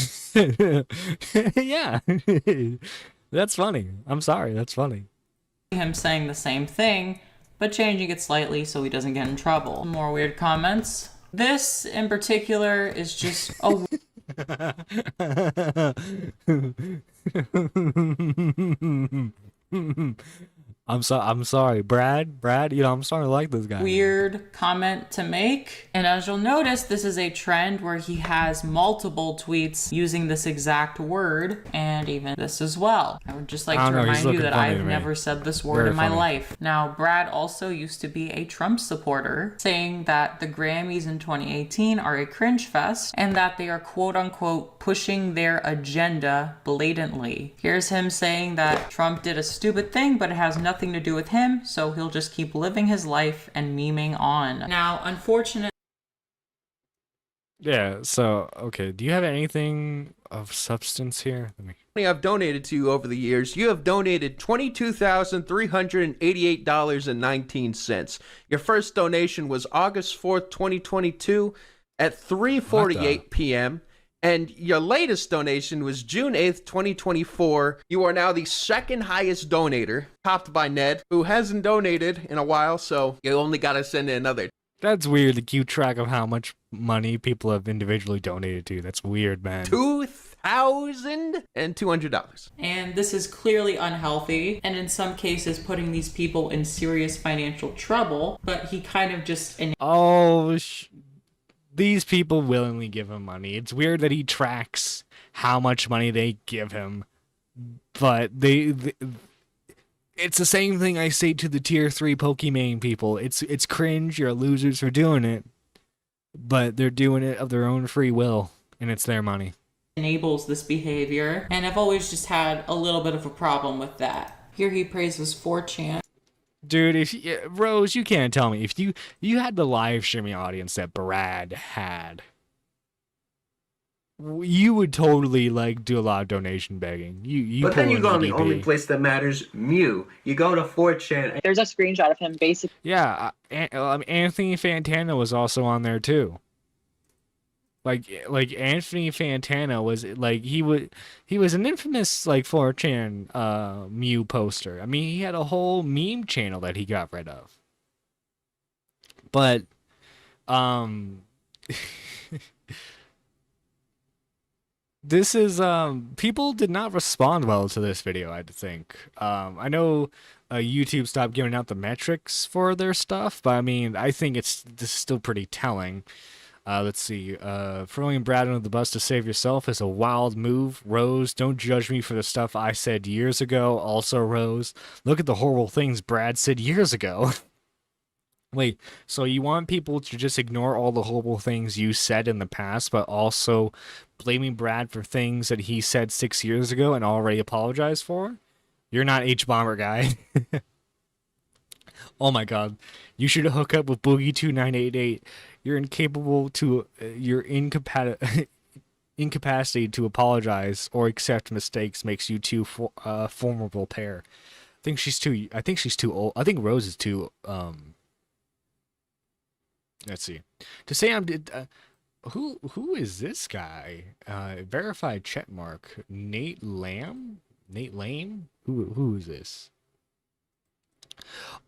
F: Yeah. That's funny. I'm sorry. That's funny.
K: Him saying the same thing, but changing it slightly so he doesn't get in trouble. More weird comments. This in particular is just a...
F: I'm sorry, Brad, I'm starting to like this guy.
K: Weird comment to make. And as you'll notice, this is a trend where he has multiple tweets using this exact word, and even this as well. I would just like to remind you that I've never said this word in my life. Now, Brad also used to be a Trump supporter, saying that the Grammys in 2018 are a cringe fest, and that they are quote unquote pushing their agenda blatantly. Here's him saying that Trump did a stupid thing, but it has nothing to do with him, so he'll just keep living his life and memeing on. Now, unfortunately...
F: Yeah, so, okay, do you have anything of substance here?
I: I've donated to you over the years. You have donated $22,388.19. Your first donation was August 4th, 2022 at 3:48 p.m. And your latest donation was June 8th, 2024. You are now the second highest donator, topped by Ned, who hasn't donated in a while, so you only got to send in another.
F: That's weird to keep track of how much money people have individually donated to. That's weird, man.
I: $2,200.
K: And this is clearly unhealthy, and in some cases putting these people in serious financial trouble, but he kind of just...
F: These people willingly give him money. It's weird that he tracks how much money they give him, but it's the same thing I say to the tier 3 Pokemon people. It's cringe. You're losers for doing it, but they're doing it of their own free will, and it's their money.
K: Enables this behavior, and I've always just had a little bit of a problem with that. Here he praises 4chan.
F: Dude, Rose, you can't tell me if you had the live streaming audience that Brad had, you would totally like do a lot of donation begging.
O: But then you go on the only place that matters, Mew. You go to 4chan.
L: There's a screenshot of him basically.
F: Yeah, Anthony Fantana was also on there too. Like Anthony Fantana was like he was an infamous like 4chan Mew poster. I mean, he had a whole meme channel that he got rid of. But this is people did not respond well to this video, I think. I know YouTube stopped giving out the metrics for their stuff, but I mean, I think this is still pretty telling. Let's see. Throwing Brad under the bus to save yourself is a wild move. Rose, don't judge me for the stuff I said years ago. Also, Rose, look at the horrible things Brad said years ago. Wait, so you want people to just ignore all the horrible things you said in the past, but also blaming Brad for things that he said 6 years ago and already apologized for? You're not H-Bomber guy. Oh my god. You should hook up with Boogie 2988. You're incapable to... you're incompatible... incapacity to apologize or accept mistakes makes you two formidable pair. I think she's too old. I think Rose is too. Let's see. To say I'm. Who is this guy? Verified check mark. Nate Lamb. Nate Lame. Who is this?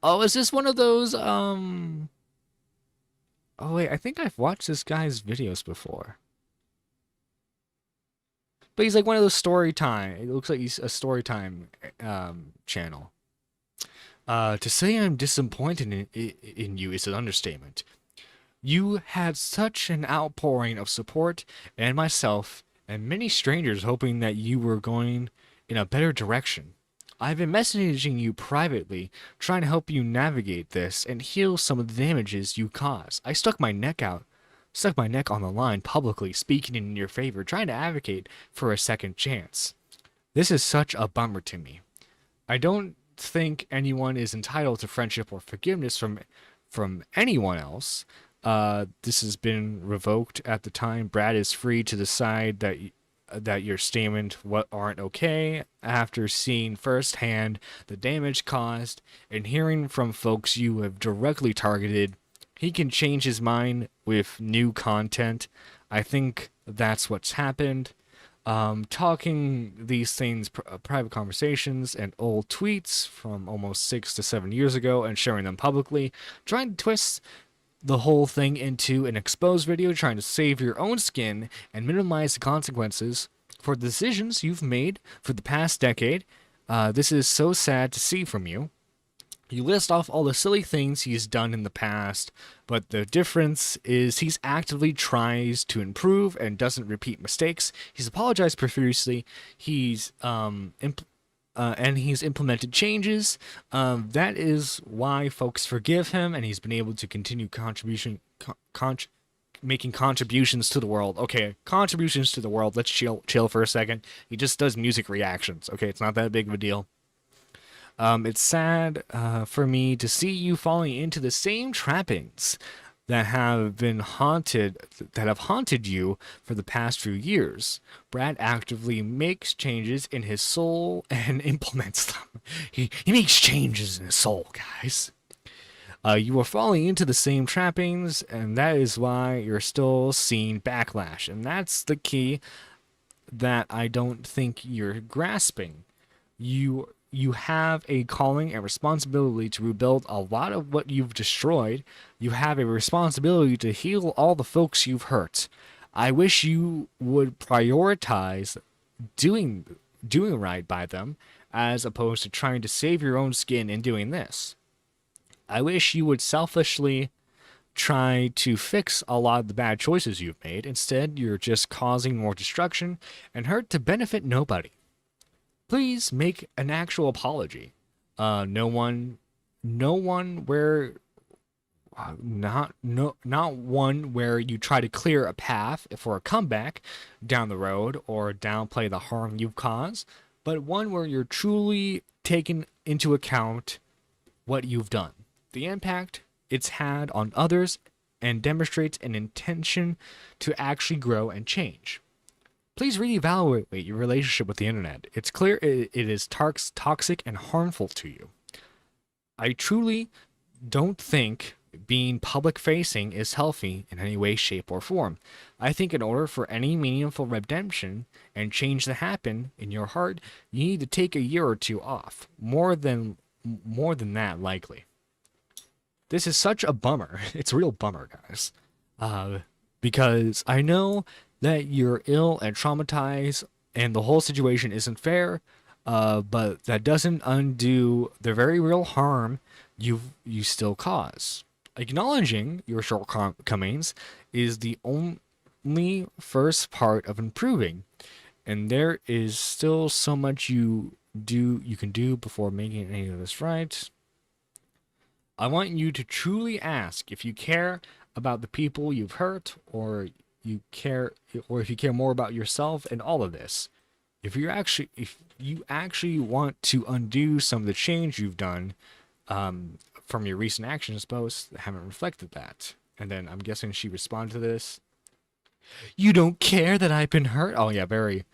F: Oh, is this one of those? Oh wait, I think I've watched this guy's videos before. But he's like one of those story time. It looks like he's a story time channel. To say I'm disappointed in you is an understatement. You had such an outpouring of support, and myself and many strangers hoping that you were going in a better direction. I've been messaging you privately, trying to help you navigate this and heal some of the damages you caused. I stuck my neck on the line publicly, speaking in your favor, trying to advocate for a second chance. This is such a bummer to me. I don't think anyone is entitled to friendship or forgiveness from anyone else. This has been revoked at the time. Brad is free to decide that your statement what aren't okay after seeing firsthand the damage caused and hearing from folks you have directly targeted. He can change his mind with new content. I think that's what's happened. Talking these things, private conversations and old tweets from almost 6 to 7 years ago and sharing them publicly, trying to twist the whole thing into an exposed video, trying to save your own skin and minimize the consequences for the decisions you've made for the past decade. This is so sad to see from you. You list off all the silly things he's done in the past, but the difference is he's actively tries to improve and doesn't repeat mistakes. He's apologized profusely. He's and he's implemented changes. That is why folks forgive him, and he's been able to continue making contributions to the world. Okay, contributions to the world. Let's chill for a second. He just does music reactions. Okay, it's not that big of a deal. It's sad for me to see you falling into the same trappings that have haunted you for the past few years. Brad actively makes changes in his soul and implements them. He makes changes in his soul, guys. You are falling into the same trappings, and that is why you're still seeing backlash. And that's the key that I don't think you're grasping. You have a calling and responsibility to rebuild a lot of what you've destroyed. You have a responsibility to heal all the folks you've hurt. I wish you would prioritize doing right by them as opposed to trying to save your own skin in doing this. I wish you would selfishly try to fix a lot of the bad choices you've made. Instead, you're just causing more destruction and hurt to benefit nobody. Please make an actual apology. Not one where you try to clear a path for a comeback down the road or downplay the harm you've caused, but one where you're truly taking into account what you've done, the impact it's had on others, and demonstrates an intention to actually grow and change. Please reevaluate your relationship with the internet. It's clear it is toxic and harmful to you. I truly don't think being public-facing is healthy in any way, shape, or form. I think in order for any meaningful redemption and change to happen in your heart, you need to take a year or two off. More than that, likely. This is such a bummer. It's a real bummer, guys. Because I know that you're ill and traumatized and the whole situation isn't fair, but that doesn't undo the very real harm you still cause. Acknowledging your shortcomings is the only first part of improving, and there is still so much you can do before making any of this right. I want you to truly ask if you care about the people you've hurt, or if you care more about yourself and all of this. If you actually want to undo some of the change you've done from your recent actions posts that haven't reflected that. And then I'm guessing she responded to this. You don't care that I've been hurt? Oh, yeah, very,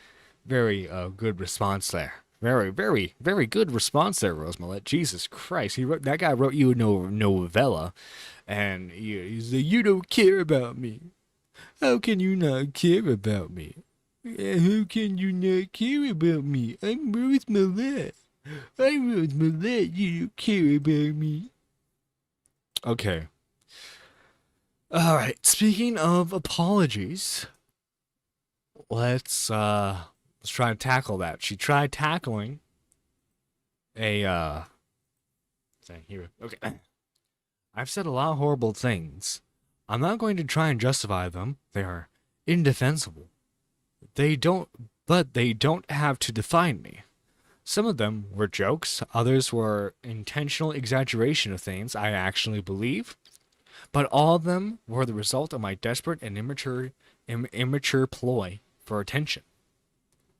F: very good response there. Very, very, very good response there, Rose Millette. Jesus Christ, that guy wrote you a novella, and he said, you don't care about me. How can you not care about me? How can you not care about me? I'm Rose Millette. I'm Rose Millette. You don't care about me. Okay. Alright, speaking of apologies, let's try to tackle that. She tried tackling a, here, okay. I've said a lot of horrible things. I'm not going to try and justify them. They are indefensible. But they don't have to define me. Some of them were jokes, others were intentional exaggeration of things I actually believe, but all of them were the result of my desperate and immature ploy for attention.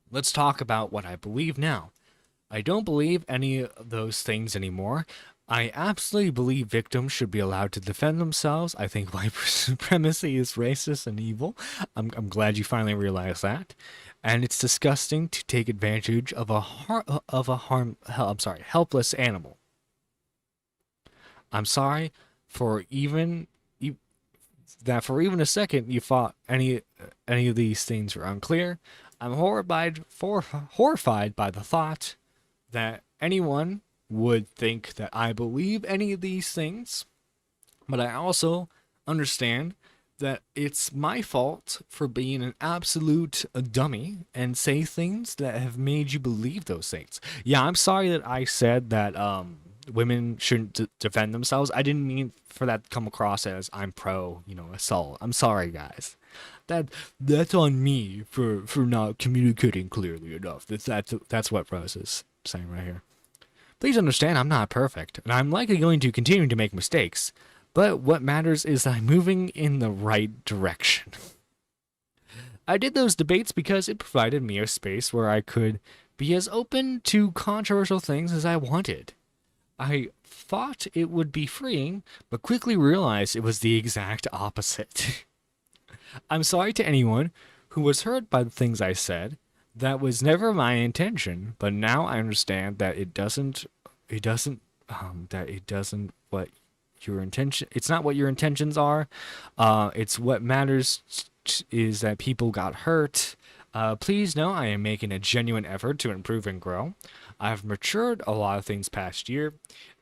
F: Let's talk about what I believe now. I don't believe any of those things anymore. I absolutely believe victims should be allowed to defend themselves. I think white supremacy is racist and evil. I'm glad you finally realized that. And it's disgusting to take advantage of helpless animal. I'm sorry for even a second you thought any of these things were unclear. I'm horrified by the thought that anyone would think that I believe any of these things, but I also understand that it's my fault for being an absolute dummy and say things that have made you believe those things. Yeah, I'm sorry that I said that women shouldn't defend themselves. I didn't mean for that to come across as I'm pro, assault. I'm sorry, guys. That's on me for not communicating clearly enough. That's what Rose is saying right here. Please understand I'm not perfect, and I'm likely going to continue to make mistakes, but what matters is that I'm moving in the right direction. I did those debates because it provided me a space where I could be as open to controversial things as I wanted. I thought it would be freeing, but quickly realized it was the exact opposite. I'm sorry to anyone who was hurt by the things I said. That was never my intention, but now I understand that it's not what your intentions are. It's what matters is that people got hurt. Please know I am making a genuine effort to improve and grow. I've matured a lot of things past year.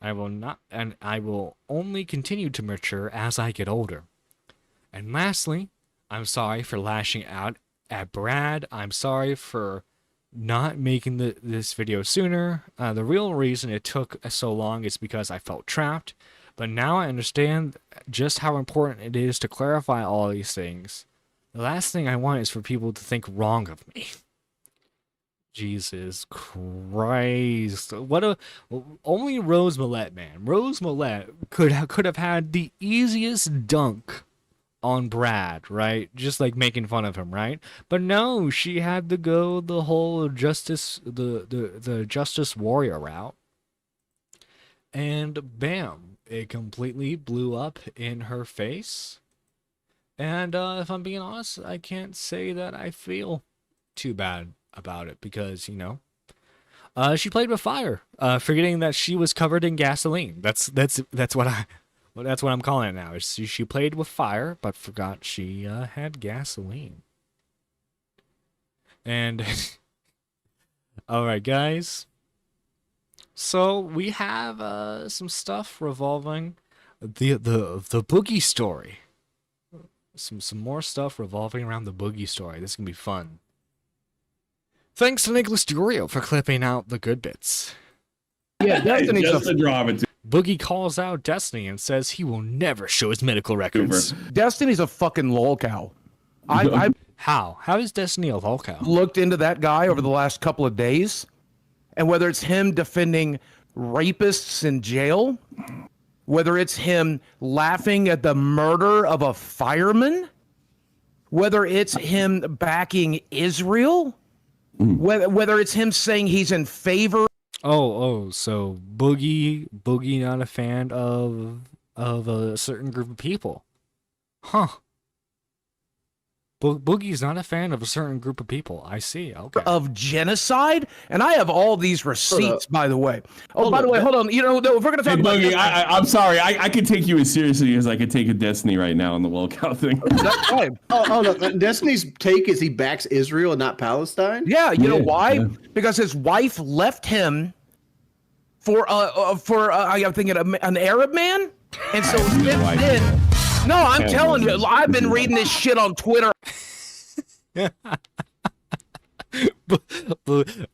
F: I will only continue to mature as I get older. And lastly, I'm sorry for lashing out at Brad. I'm sorry for not making this video sooner. The real reason it took so long is because I felt trapped. But now I understand just how important it is to clarify all these things. The last thing I want is for people to think wrong of me. Jesus Christ. Only Rose Millette, man. Rose Millette could have had the easiest dunk on Brad, right? Just like making fun of him, right? But no, she had to go the whole justice warrior route. And bam, it completely blew up in her face. And if I'm being honest, I can't say that I feel too bad about it because, she played with fire, forgetting that she was covered in gasoline. That's what I'm calling it now. She played with fire, but forgot she had gasoline. And all right, guys. So we have some stuff revolving the Boogie story. Some more stuff revolving around the Boogie story. This is gonna be fun. Thanks to Nicholas DiGregorio for clipping out the good bits.
P: Yeah, Destiny's just a drama.
F: Boogie calls out Destiny and says he will never show his medical records.
P: Destiny's a fucking lol cow.
F: How is Destiny a lol cow?
P: Looked into that guy over the last couple of days, and whether it's him defending rapists in jail, whether it's him laughing at the murder of a fireman, whether it's him backing Israel, whether it's him saying he's in favor.
F: So Boogie not a fan of a certain group of people. Huh. Boogie's not a fan of a certain group of people. I see. Okay.
P: Of genocide, and I have all these receipts, by the way. Oh, by the way, hold on. You know, if we're gonna talk
Q: Hey,
P: about
Q: Boogie, I'm sorry. I can take you as seriously as I could take a Destiny right now on the walkout thing.
P: That's fine.
R: Oh no, Destiny's take is he backs Israel and not Palestine.
P: Yeah, you know why? Because his wife left him for I'm thinking an Arab man, and so since then. No, I'm telling you, I've been reading this shit on Twitter.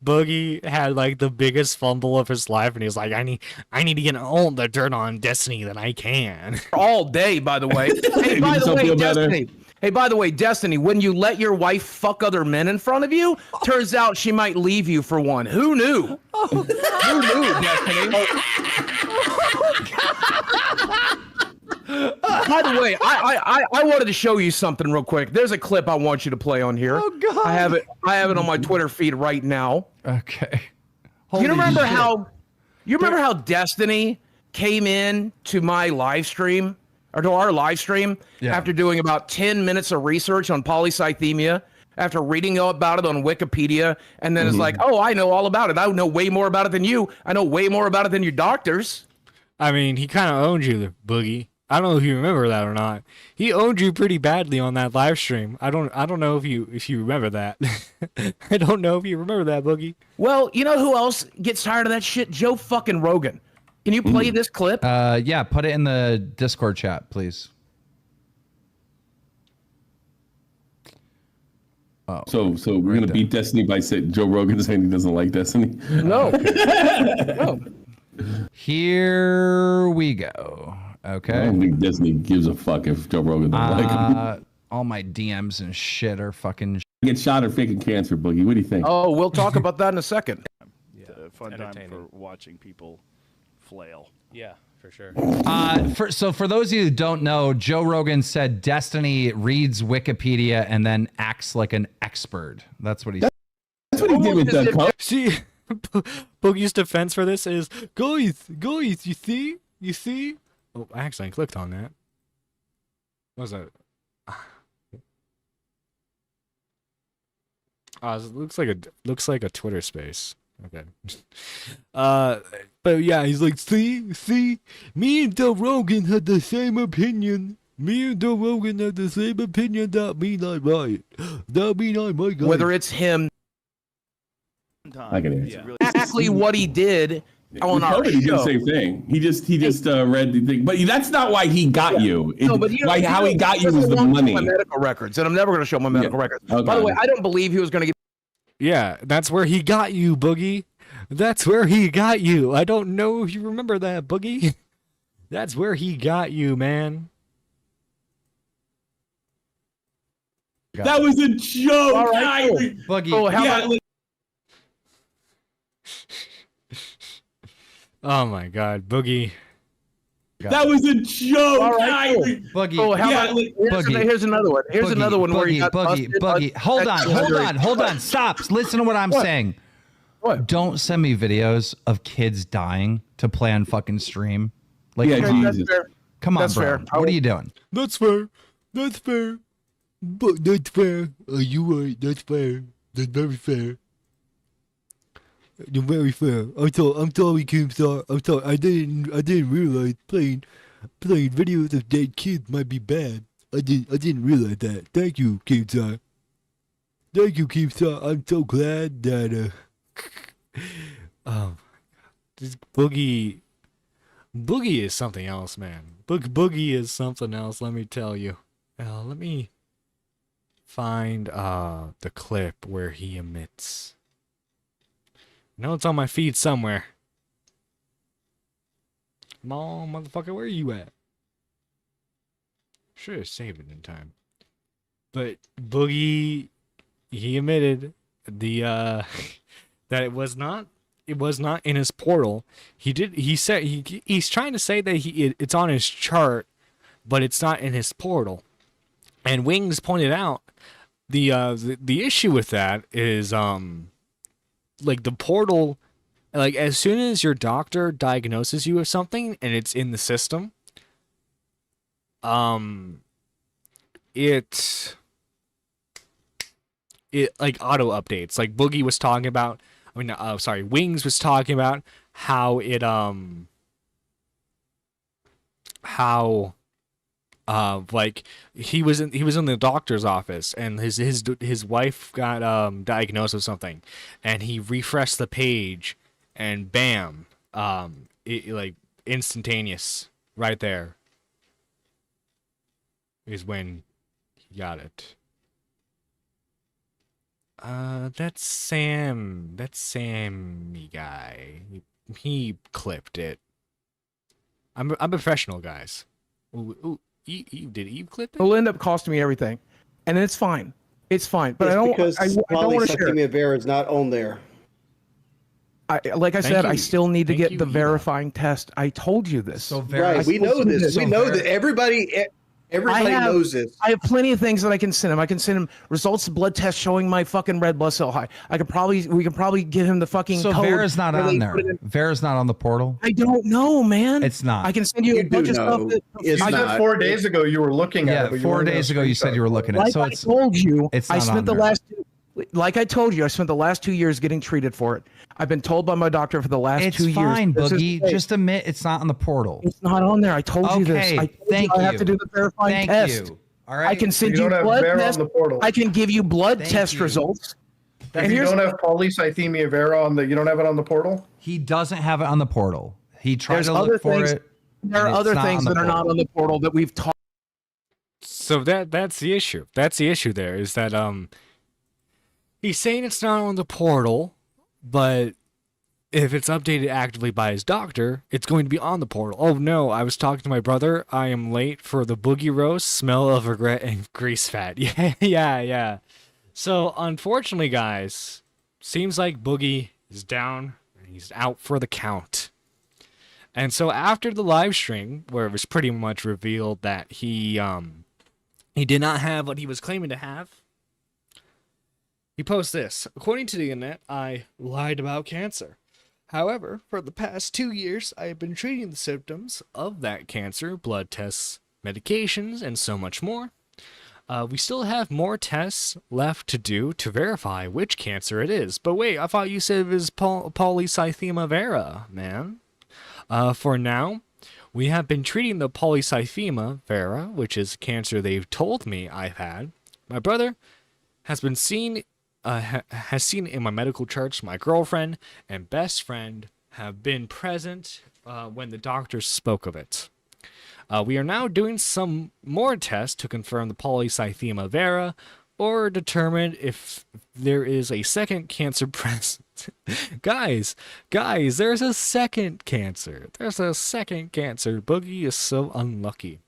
F: Boogie had like the biggest fumble of his life, and he was like, I need to get all the dirt on Destiny that I can.
P: All day, by the way. Hey, by the way, Destiny. Hey, by the way, Destiny, when you let your wife fuck other men in front of you, turns out she might leave you for one. Who knew? Who knew, Destiny? By the way, I wanted to show you something real quick. There's a clip I want you to play on here. Oh God! I have it on my Twitter feed right now.
S: Okay.
P: You remember how Destiny came in to my live stream or to our live stream after doing about 10 minutes of research on polycythemia, after reading about it on Wikipedia, and then it's like, oh, I know all about it. I know way more about it than you. I know way more about it than your doctors.
F: I mean, he kind of owned you, Boogie. I don't know if you remember that or not. He owned you pretty badly on that live stream. I don't know if you remember that. I don't know if you remember that, Boogie.
P: Well, you know who else gets tired of that shit? Joe fucking Rogan. Can you play this clip?
S: Yeah, put it in the Discord chat, please.
Q: Oh, so we're gonna beat Destiny by saying Joe Rogan saying he doesn't like Destiny?
P: No. No.
S: Here we go. Okay.
Q: I don't think Destiny gives a fuck if Joe Rogan doesn't like him.
S: All my DMs and shit are fucking.
Q: Get shot or faking cancer, Boogie. What do you think?
P: Oh, we'll talk about that in a second.
T: It's a fun time for watching people flail.
U: Yeah, for sure.
S: So for those of you who don't know, Joe Rogan said Destiny reads Wikipedia and then acts like an expert. That's what he said.
Q: That's what he did with the
F: See, Boogie's defense for this is, guys, you see? Oh, I accidentally clicked on that. What was that? It looks like a Twitter space. Okay. But yeah, he's like, see, me and Joe Rogan had the same opinion. Me and Joe Rogan had the same opinion. That mean I'm right. That mean I'm right. Guys.
P: Whether it's him,
Q: I can hear
P: exactly what he did on our show.
Q: He did the same thing. He just read the thing, but that's not why he got you.
P: No, but
Q: how he got you was the money.
P: My medical records, and I'm never going to show my medical records.
Q: Okay.
P: By the way, I don't believe he was going to get.
F: Yeah, that's where he got you, Boogie. That's where he got you. I don't know if you remember that, Boogie. That's where he got you, man.
Q: That was a joke.
P: All right, cool.
S: Boogie.
P: Oh, how about
F: Oh my God, Boogie.
Q: That was a joke.
P: All right, cool.
S: Boogie.
P: Oh, how about, here's another one. Here's another one where you got
S: Boogie. Hold on. Stop. Listen to what I'm saying.
P: What?
S: Don't send me videos of kids dying to play on fucking stream. Like,
Q: Jesus.
S: Come on,
P: That's
S: bro.
P: fair.
S: What are you doing?
F: That's fair. That's fair. But that's fair. You right. That's fair. That's very fair. You're very fair. I'm sorry, Keemstar. I'm sorry. I didn't realize playing videos of dead kids might be bad. I didn't realize that. Thank you, Keemstar. Thank you, Keemstar. I'm so glad that oh, this Boogie is something else, man. Boogie is something else. Let me tell you. Let me find the clip where he emits. No, it's on my feed somewhere. Come on, motherfucker, where are you at? Should have saved it in time. But Boogie, he admitted that it was not in his portal. He said he's trying to say that it's on his chart, but it's not in his portal. And Wings pointed out the issue with that is like the portal, like as soon as your doctor diagnoses you with something and it's in the system, it it like auto updates. Like Boogie was talking about. Wings was talking about how it like he was in the doctor's office and his wife got diagnosed with something, and he refreshed the page, and bam, it like instantaneous right there is when he got it. That's Sam. That's Sammy guy. He clipped it. I'm a professional, guys. Ooh, did Eve clip it?
P: It'll end up costing me everything, and it's fine. It's fine. But
R: It's
P: I don't.
R: because
P: I don't want to share.
R: Polycythemia vera is not on there.
P: Like I said, I still need to get the
F: Eva.
P: verifying test. I told you this.
S: So
R: Right, we know this. We know that everybody knows this.
P: I have plenty of things that I can send him. I can send him results of blood tests showing my fucking red blood cell high. We can probably get him the fucking
S: So
P: code.
S: Vera's not on there. Vera's not on the portal.
P: I don't know, man.
S: It's not.
P: I can send you a bunch of stuff.
E: You said 4 days ago you were looking at it.
S: Yeah, 4 days ago you said you were looking at it.
P: Like
S: So
P: I told you,
S: it's
P: I
S: not
P: spent
S: on
P: the
S: there.
P: last. Like I told you, I spent the last 2 years getting treated for it. I've been told by my doctor for the last
S: It's
P: 2 years.
S: fine,
P: this is
S: Boogie.
P: fake.
S: Just admit it's not on the portal.
P: It's not on there. I told you this.
S: Okay,
P: I told
S: thank
P: you I have
S: you.
P: to do the verifying
S: Thank
P: test.
S: you. All right.
P: I can send
E: You
P: you
E: don't have
P: blood
E: Vera on
P: test.
E: the portal.
P: I can give you blood
S: Thank
P: test
S: you.
P: results.
E: If you don't have polycythemia vera on you don't have it on the portal?
S: He doesn't have it on the portal. He tried
P: There's
S: to
P: other
S: look for
P: things.
S: it.
P: There are
S: and it's
P: other
S: not
P: things
S: on the
P: that are not
S: portal.
P: on the portal that we've talked.
F: So that's the issue. That's the issue. There is that he's saying it's not on the portal, but if it's updated actively by his doctor, it's going to be on the portal. Oh no, I was talking to my brother. I am late for the Boogie roast. Smell of regret and grease fat. Yeah. So unfortunately, guys, seems like Boogie is down. He's out for the count. And so after the live stream, where it was pretty much revealed that he did not have what he was claiming to have, he posts this. According to the internet, I lied about cancer. However, for the past 2 years, I have been treating the symptoms of that cancer, blood tests, medications, and so much more. We still have more tests left to do to verify which cancer it is. But wait, I thought you said it was polycythemia vera, man. For now, we have been treating the polycythemia vera, which is cancer they've told me I've had. My brother has been seen in my medical charts. My girlfriend and best friend have been present when the doctors spoke of it. We are now doing some more tests to confirm the polycythemia vera or determine if there is a second cancer present. guys, there's a second cancer. There's a second cancer. Boogie is so unlucky.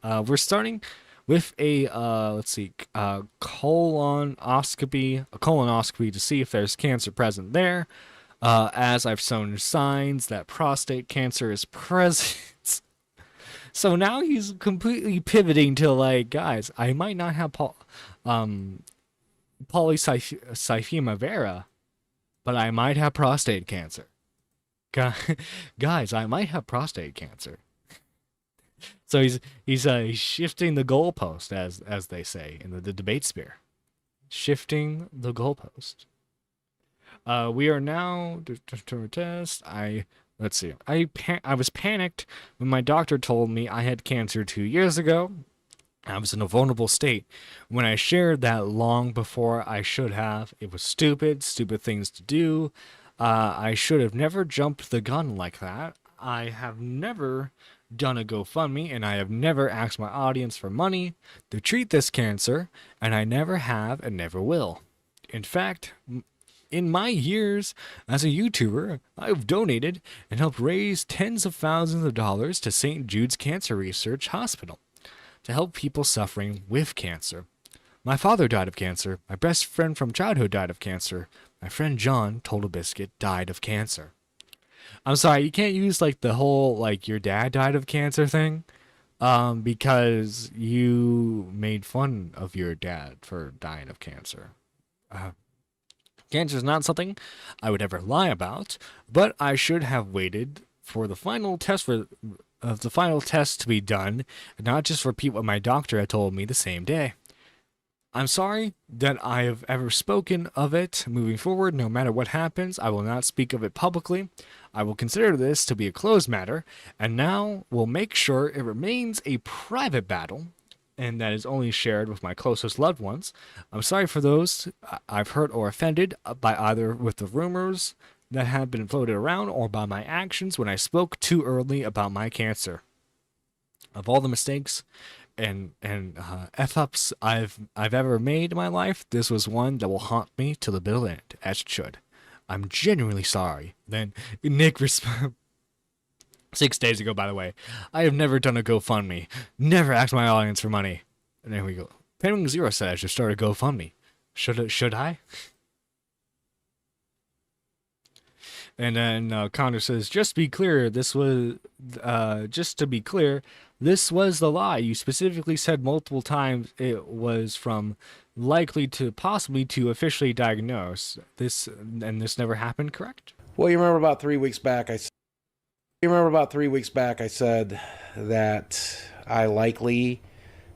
F: We're starting with a colonoscopy to see if there's cancer present there. As I've shown signs that prostate cancer is present. So now he's completely pivoting to like, guys, I might not have polycythemia vera, but I might have prostate cancer. Guys, I might have prostate cancer. So he's shifting the goalpost, as they say in the debate sphere. Shifting the goalpost. We are now to test. Let's see. I was panicked when my doctor told me I had cancer 2 years ago. I was in a vulnerable state. When I shared that long before I should have, it was stupid things to do. I should have never jumped the gun like that. I have never done a GoFundMe, and I have never asked my audience for money to treat this cancer, and I never have and never will. In fact, in my years as a YouTuber, I've donated and helped raise tens of thousands of dollars to St. Jude's Cancer Research Hospital to help people suffering with cancer. My father died of cancer. My best friend from childhood died of cancer. My friend John, Total Biscuit, died of cancer. I'm sorry, you can't use like the whole like your dad died of cancer thing, because you made fun of your dad for dying of cancer. Cancer is not something I would ever lie about, but I should have waited for the final test to be done, not just repeat what my doctor had told me the same day. I'm sorry that I have ever spoken of it. Moving forward, no matter what happens, I will not speak of it publicly. I will consider this to be a closed matter, and now will make sure it remains a private battle, and that is only shared with my closest loved ones. I'm sorry for those I've hurt or offended by either with the rumors that have been floated around or by my actions when I spoke too early about my cancer. Of all the mistakes and f-ups I've ever made in my life, this was one that will haunt me till the bitter end, as it should. I'm genuinely sorry. Then Nick responded 6 days ago, by the way. I have never done a GoFundMe. Never asked my audience for money. And there we go. Penguin Zero said I should start a GoFundMe. Should I? And then Connor says, just to be clear, this was the lie. You specifically said multiple times it was from likely to possibly to officially diagnose this, and this never happened, correct?
P: Well, you remember about 3 weeks back, I said that I likely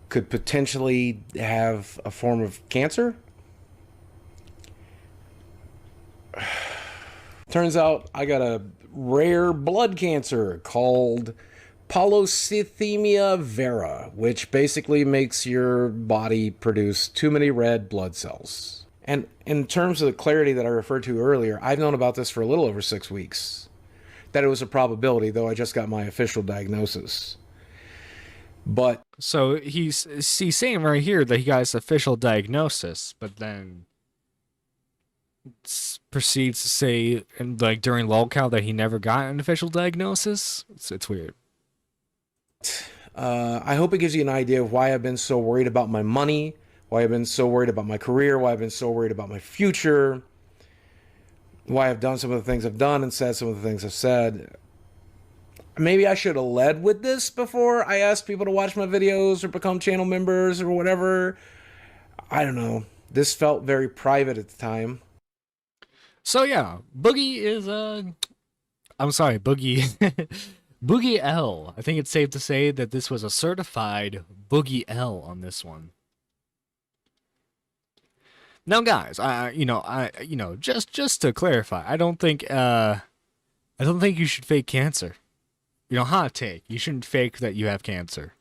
P: could potentially have a form of cancer. Turns out I got a rare blood cancer called polycythemia vera, which basically makes your body produce too many red blood cells. And in terms of the clarity that I referred to earlier, I've known about this for a little over 6 weeks. That it was a probability, though I just got my official diagnosis. But
F: so he's saying right here that he got his official diagnosis, but then proceeds to say, and like during lolcow, that he never got an official diagnosis. It's weird.
P: I hope it gives you an idea of why I've been so worried about my money, why I've been so worried about my career, why I've been so worried about my future, why I've done some of the things I've done and said some of the things I've said. Maybe I should have led with this before I asked people to watch my videos or become channel members or whatever. I don't know. This felt very private at the time.
F: So yeah, Boogie is I'm sorry, Boogie Boogie L. I think it's safe to say that this was a certified Boogie L on this one. Now, guys, just to clarify, I don't think you should fake cancer. Hot take. You shouldn't fake that you have cancer.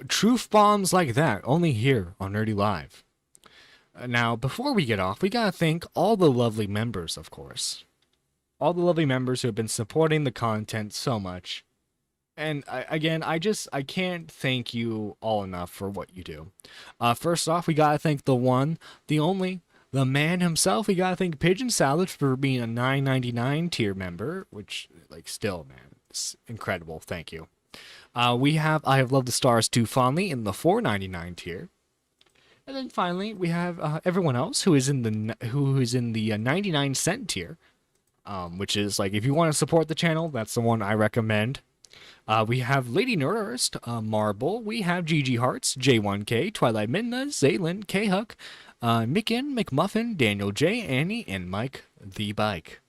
F: Truth bombs like that only here on Nerdy Live. Now, before we get off, we gotta thank all the lovely members, of course. All the lovely members who have been supporting the content so much. And I can't thank you all enough for what you do. First off, we gotta thank the one, the only, the man himself. We gotta thank Pigeon Salad for being a $9.99 tier member, which, still, man, it's incredible. Thank you. We have I Have Loved the Stars Too Fondly in the $4.99 tier. And then finally, we have everyone else who is in the 99-cent tier, which is if you want to support the channel, that's the one I recommend. We have Lady Nerdiest, Marble. We have GG Hearts, J1K, Twilight Midna, Zaylin, K-Huck, Mickin, McMuffin, Daniel J, Annie, and Mike the Bike.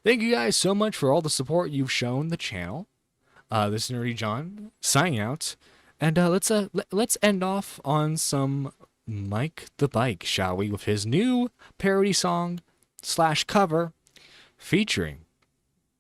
F: Thank you guys so much for all the support you've shown the channel. This is Nerdy John signing out, and let's end off on some Mike the Bike, shall we, with his new parody song / cover featuring